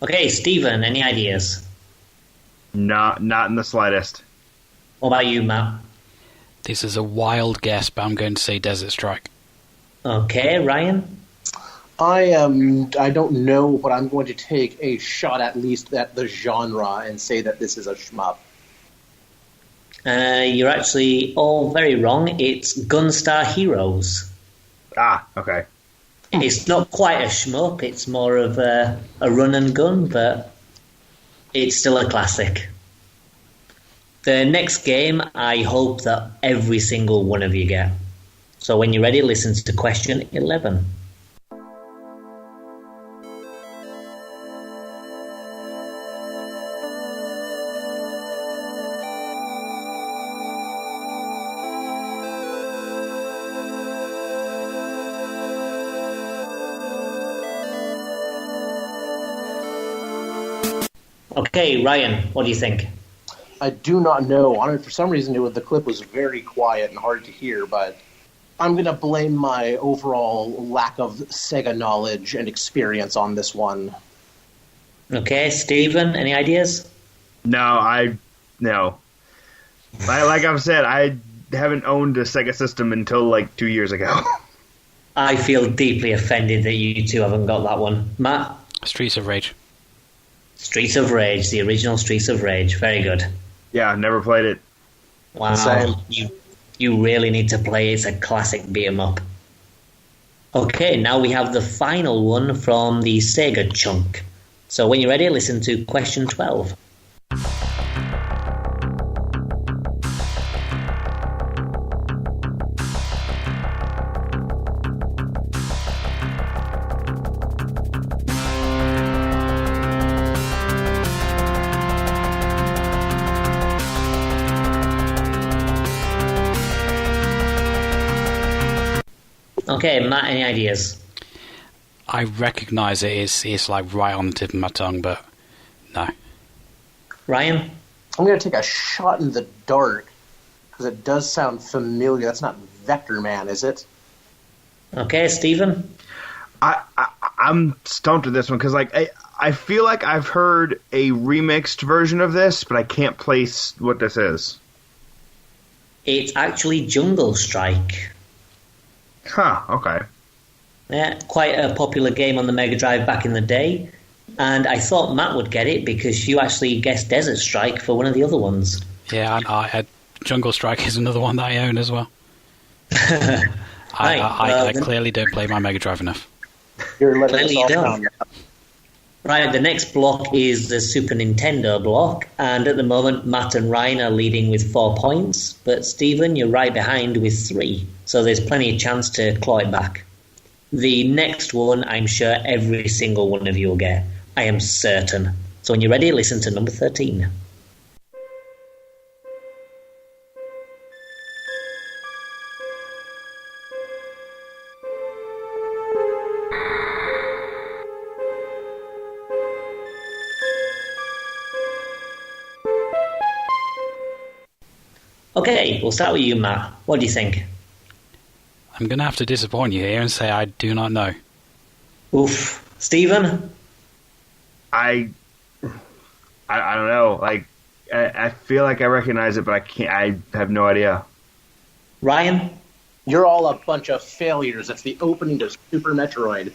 Okay, Stephen, any ideas? Not in the slightest. What about you, Matt? This is a wild guess, but I'm going to say Desert Strike. Okay, Ryan? I don't know, but I'm going to take a shot at least at the genre and say that this is a shmup. You're actually all very wrong. It's Gunstar Heroes. Ah, okay. It's not quite a shmup, it's more of a run and gun, but it's still a classic. The next game, I hope that every single one of you get. So when you're ready, listen to question 11. Okay, Ryan, what do you think? I do not know. I mean, for some reason, the clip was very quiet and hard to hear, but I'm going to blame my overall lack of Sega knowledge and experience on this one. Okay, Stephen, any ideas? No. Like I've said, I haven't owned a Sega system until like 2 years ago. I feel deeply offended that you two haven't got that one. Matt? Streets of Rage. Streets of Rage, the original Streets of Rage. Very good. Yeah, never played it. Wow, Same. you really need to play it. It's a classic beat-em-up. Okay, now we have the final one from the Sega chunk. So when you're ready, listen to question 12. Okay, Matt, any ideas? I recognise it. It's like right on the tip of my tongue, but no. Ryan? I'm going to take a shot in the dark because it does sound familiar. That's not Vector Man, is it? Okay, Stephen? I'm stumped with this one because I feel like I've heard a remixed version of this, but I can't place what this is. It's actually Jungle Strike. Huh, okay. Yeah, quite a popular game on the Mega Drive back in the day. And I thought Matt would get it because you actually guessed Desert Strike for one of the other ones. Yeah, I Jungle Strike is another one that I own as well. I clearly don't play my Mega Drive enough. You're letting Clearly us you all don't. down. Right, the next block is the Super Nintendo block, and at the moment Matt and Ryan are leading with 4 points, but Stephen, you're right behind with 3, so there's plenty of chance to claw it back. The next one, I'm sure every single one of you will get. I am certain. So when you're ready, listen to number 13. Okay, we'll start with you, Matt. What do you think? I'm going to have to disappoint you here and say I do not know. Oof. Stephen? I I don't know. Like, I feel like I recognize it, but I can't. I have no idea. Ryan? You're all a bunch of failures. It's the opening to Super Metroid.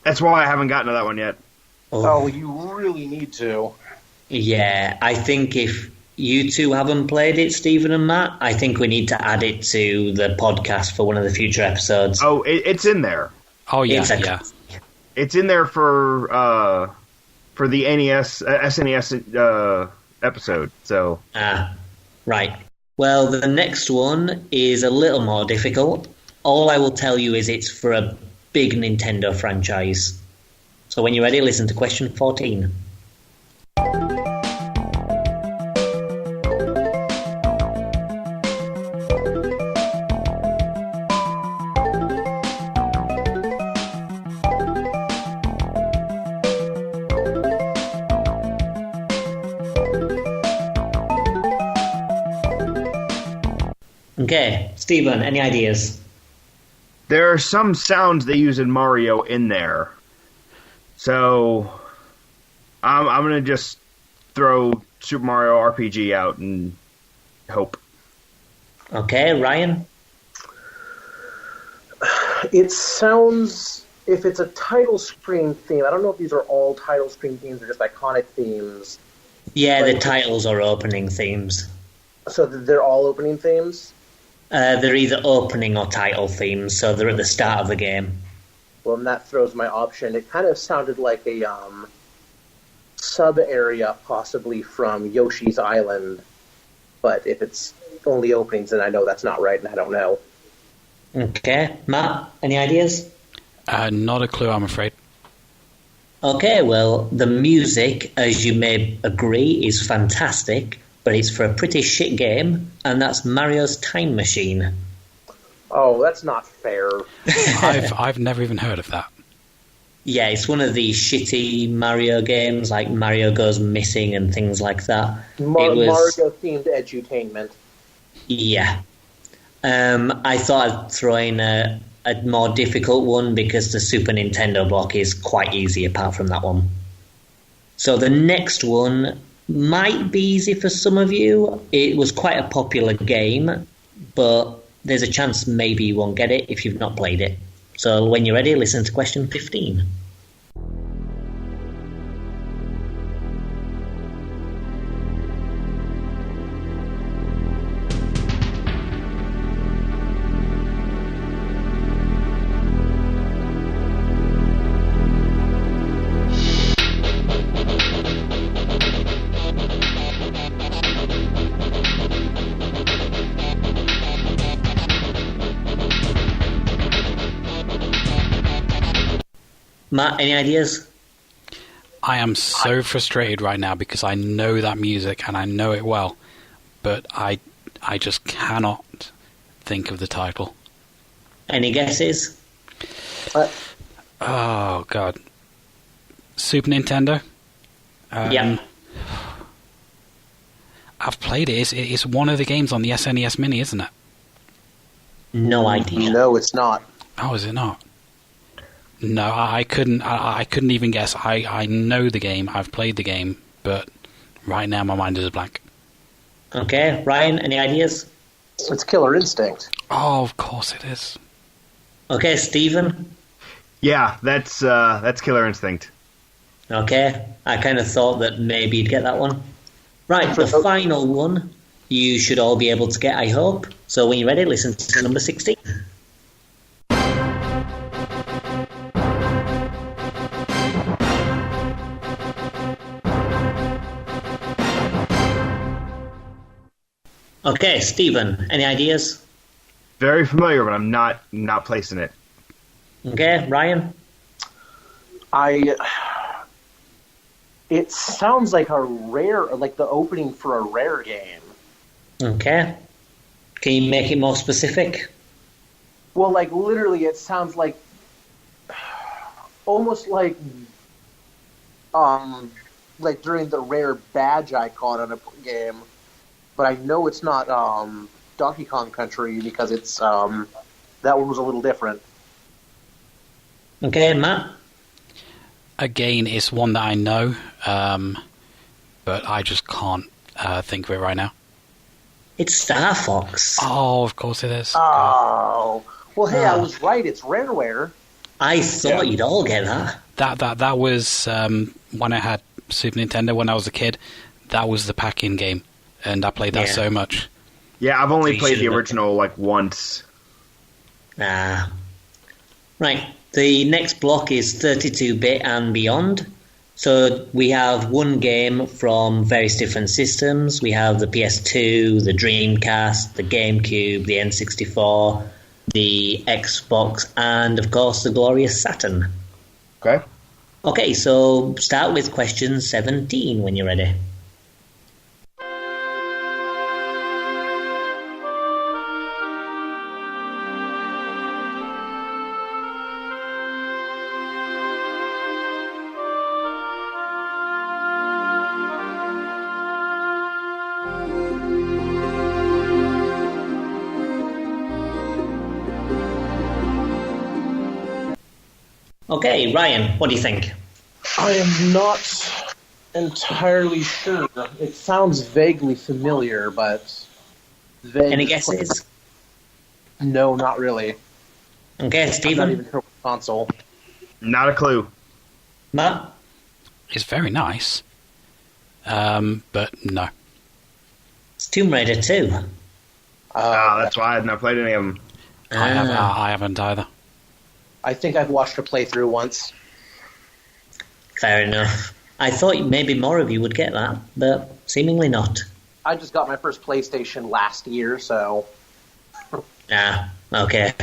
That's why I haven't gotten to that one yet. Oh, you really need to. Yeah, I think if you two haven't played it, Stephen and Matt, I think we need to add it to the podcast for one of the future episodes. Oh, it's in there. Oh, yeah, It's in there for the NES, SNES episode. So right. Well, the next one is a little more difficult. All I will tell you is it's for a big Nintendo franchise. So when you're ready, listen to question 14. Okay, Stephen, any ideas? there are some sounds they use in Mario in there. So I'm going to just throw Super Mario RPG out and hope. Okay, Ryan? It sounds, if it's a title screen theme, I don't know if these are all title screen themes or just iconic themes. Yeah, the titles are opening themes. So they're all opening themes? They're either opening or title themes, so they're at the start of the game. Well, and that throws my option. It kind of sounded like a sub-area, possibly from Yoshi's Island. But if it's only openings, then I know that's not right, and I don't know. Okay. Matt, any ideas? Not a clue, I'm afraid. Okay, well, the music, as you may agree, is fantastic, but it's for a pretty shit game, and that's Mario's Time Machine. Oh, that's not fair. I've never even heard of that. Yeah, it's one of the shitty Mario games, like Mario Goes Missing and things like that. Mario-themed edutainment. Yeah. I thought I'd throw in a more difficult one because the Super Nintendo block is quite easy apart from that one. So the next one might be easy for some of you. It was quite a popular game, but there's a chance maybe you won't get it if you've not played it. So when you're ready, listen to question 15. Matt, any ideas? I am so frustrated right now because I know that music and I know it well, but I just cannot think of the title. Any guesses? Oh, God. Super Nintendo? Yeah. I've played it. It's one of the games on the SNES Mini, isn't it? No idea. No, it's not. Oh, is it not? No, I couldn't even guess. I know the game, I've played the game, but right now my mind is a blank. Okay, Ryan, any ideas? It's Killer Instinct. Oh, of course it is. Okay, Stephen? Yeah, that's Killer Instinct. Okay, I kind of thought that maybe you'd get that one. Right, the final one you should all be able to get, I hope. So when you're ready, listen to number 16. Okay, Stephen, any ideas? Very familiar, but I'm not placing it. Okay, Ryan? It sounds like like the opening for a Rare game. Okay. Can you make it more specific? Well, like literally, it sounds like almost like during the Rare badge icon on a game. But I know it's not Donkey Kong Country because it's that one was a little different. Okay, Matt? Again, it's one that I know, but I just can't think of it right now. It's Star Fox. Oh, of course it is. Oh. Well, hey, I was right. It's Rareware. I thought you'd all get that. That was when I had Super Nintendo when I was a kid. That was the pack-in game, and I played that so much. Yeah, I've only So played the original like once. Right. The next block is 32-bit and beyond. So we have one game from various different systems. We have the PS2, the Dreamcast, the GameCube, the N64, the Xbox, and of course the glorious Saturn. Okay. Okay, so start with question 17 when you're ready. Okay, Ryan, what do you think? I am not entirely sure. It sounds vaguely familiar, but... Any guesses? No, not really. Okay, I'm not Stephen? even sure what console. Not a clue. Matt? It's very nice, but no. It's Tomb Raider 2. That's why I've not played any of them. I haven't either. I think I've watched a playthrough once. Fair enough. I thought maybe more of you would get that, but seemingly not. I just got my first PlayStation last year, so... Okay.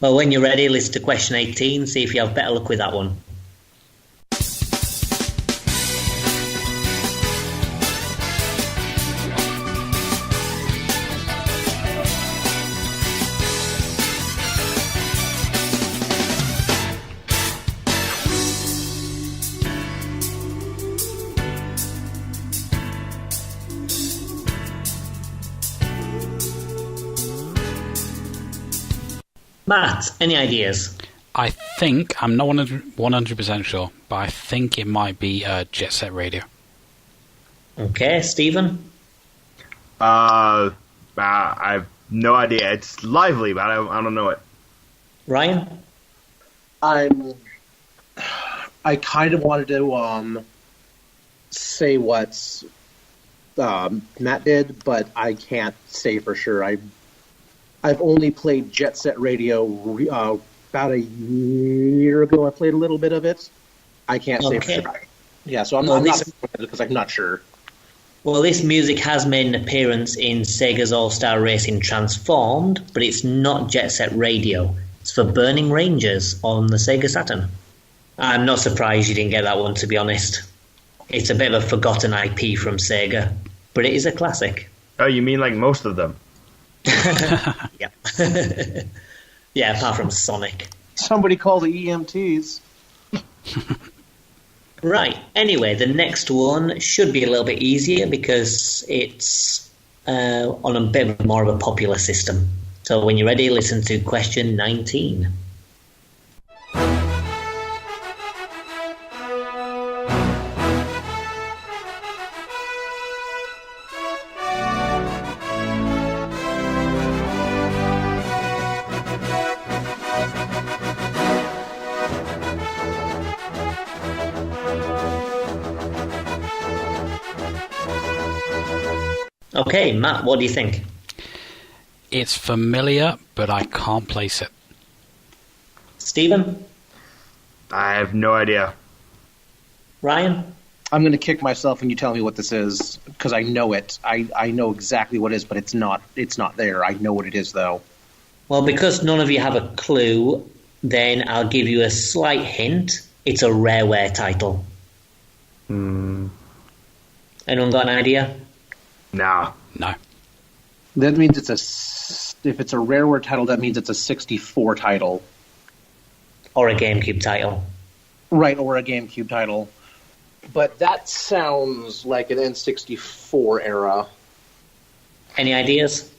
Well, when you're ready, listen to question 18, see if you have better luck with that one. Matt, any ideas? I think, I'm not 100% sure, but I think it might be Jet Set Radio. Okay, Stephen? I have no idea. It's lively, but I don't know it. Ryan? I kind of wanted to say what Matt did, but I can't say for sure. I've only played Jet Set Radio about a year ago. I played a little bit of it. I can't say for sure. Yeah, so I'm not because I'm not sure. Well, this music has made an appearance in Sega's All-Star Racing Transformed, but it's not Jet Set Radio. It's for Burning Rangers on the Sega Saturn. I'm not surprised you didn't get that one, to be honest. It's a bit of a forgotten IP from Sega, but it is a classic. Oh, you mean like most of them? Yeah. Yeah, apart from Sonic. Somebody call the EMTs. Right, anyway, the next one should be a little bit easier because it's on a bit more of a popular system. So when you're ready, listen to question 19. Okay, Matt, what do you think? It's familiar, but I can't place it. Stephen? I have no idea. Ryan? I'm going to kick myself when you tell me what this is, because I know it. I know exactly what it is, but it's not there. I know what it is, though. Well, because none of you have a clue, then I'll give you a slight hint. It's a Rareware title. Anyone got an idea? No. That means if it's a Rareware title, that means it's a 64 title. Or a GameCube title. Right, or a GameCube title. But that sounds like an N64 era. Any ideas?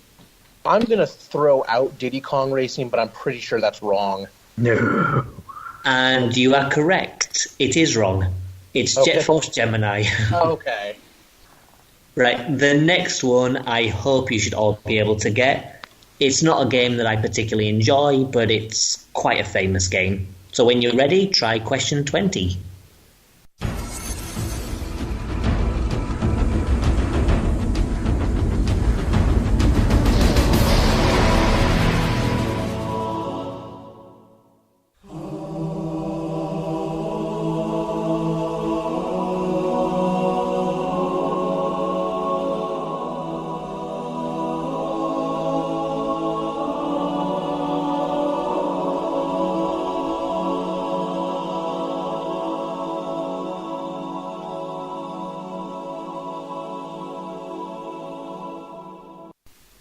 I'm going to throw out Diddy Kong Racing, but I'm pretty sure that's wrong. No. And you are correct. It is wrong. It's Okay. Jet Force Gemini. Okay. Right, the next one I hope you should all be able to get. It's not a game that I particularly enjoy, but it's quite a famous game. So when you're ready, try question 20.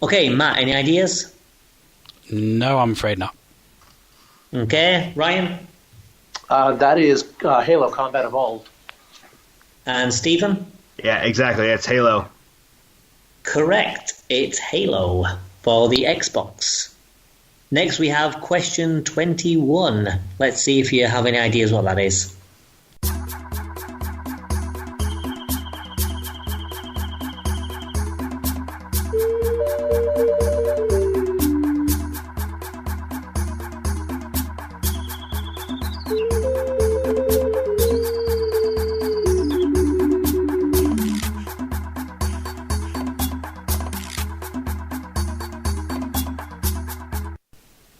Okay, Matt, any ideas? No, I'm afraid not. Okay, Ryan? That is Halo Combat Evolved. And Stephen? Yeah, exactly. It's Halo. Correct. It's Halo for the Xbox. Next we have question 21. Let's see if you have any ideas what that is.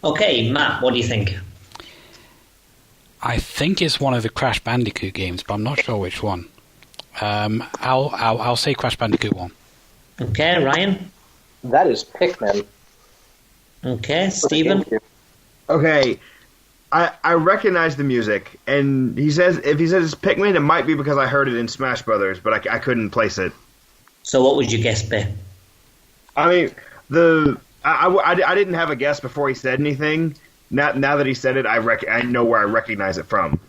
Okay, Matt, what do you think? I think it's one of the Crash Bandicoot games, but I'm not sure which one. I'll say Crash Bandicoot 1. Okay, Ryan? That is Pikmin. Okay, Stephen? Okay, I recognize the music, and if he says it's Pikmin, it might be because I heard it in Smash Brothers, but I couldn't place it. So what would your guess be? I mean, I didn't have a guess before he said anything. Now that he said it, I know where I recognize it from.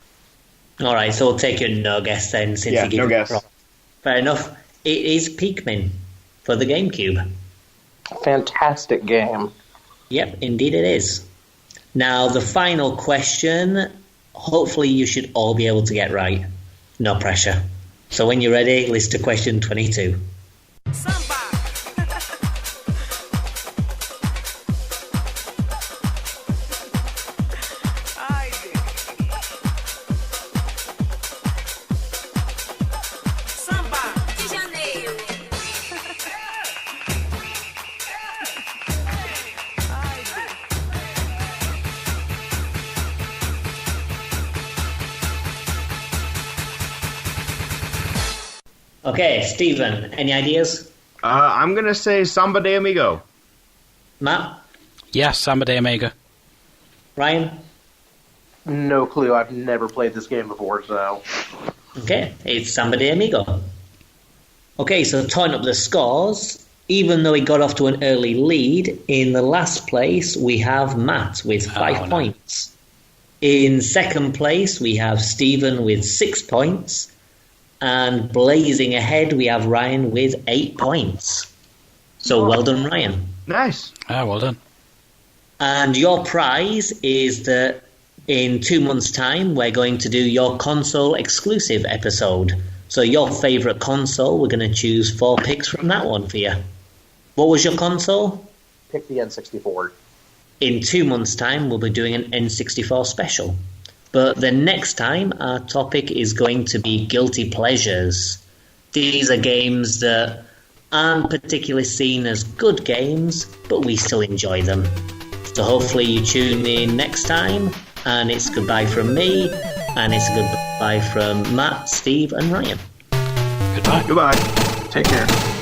Alright, so we'll take your no guess then, since you gave no it guess. wrong. Fair enough. It is Pikmin for the GameCube. Fantastic game. Yep, indeed it is. Now, the final question, hopefully you should all be able to get right. No pressure. So when you're ready, list to question 22. Okay, Stephen, any ideas? I'm going to say Samba de Amigo. Matt? Yes, Samba de Omega. Ryan? No clue. I've never played this game before, so... Okay, it's Samba de Amigo. Okay, so tying up the scores, even though he got off to an early lead, in the last place we have Matt with 5 points. In second place we have Stephen with 6 points. And blazing ahead, we have Ryan with 8 points. So well done, Ryan. Nice. Well done. And your prize is that in 2 months' time, we're going to do your console exclusive episode. So your favourite console, we're going to choose 4 picks from that one for you. What was your console? Pick the N64. In 2 months' time, we'll be doing an N64 special. But the next time, our topic is going to be guilty pleasures. These are games that aren't particularly seen as good games, but we still enjoy them. So hopefully you tune in next time, and it's goodbye from me, and it's goodbye from Matt, Steve, and Ryan. Goodbye. Goodbye. Take care.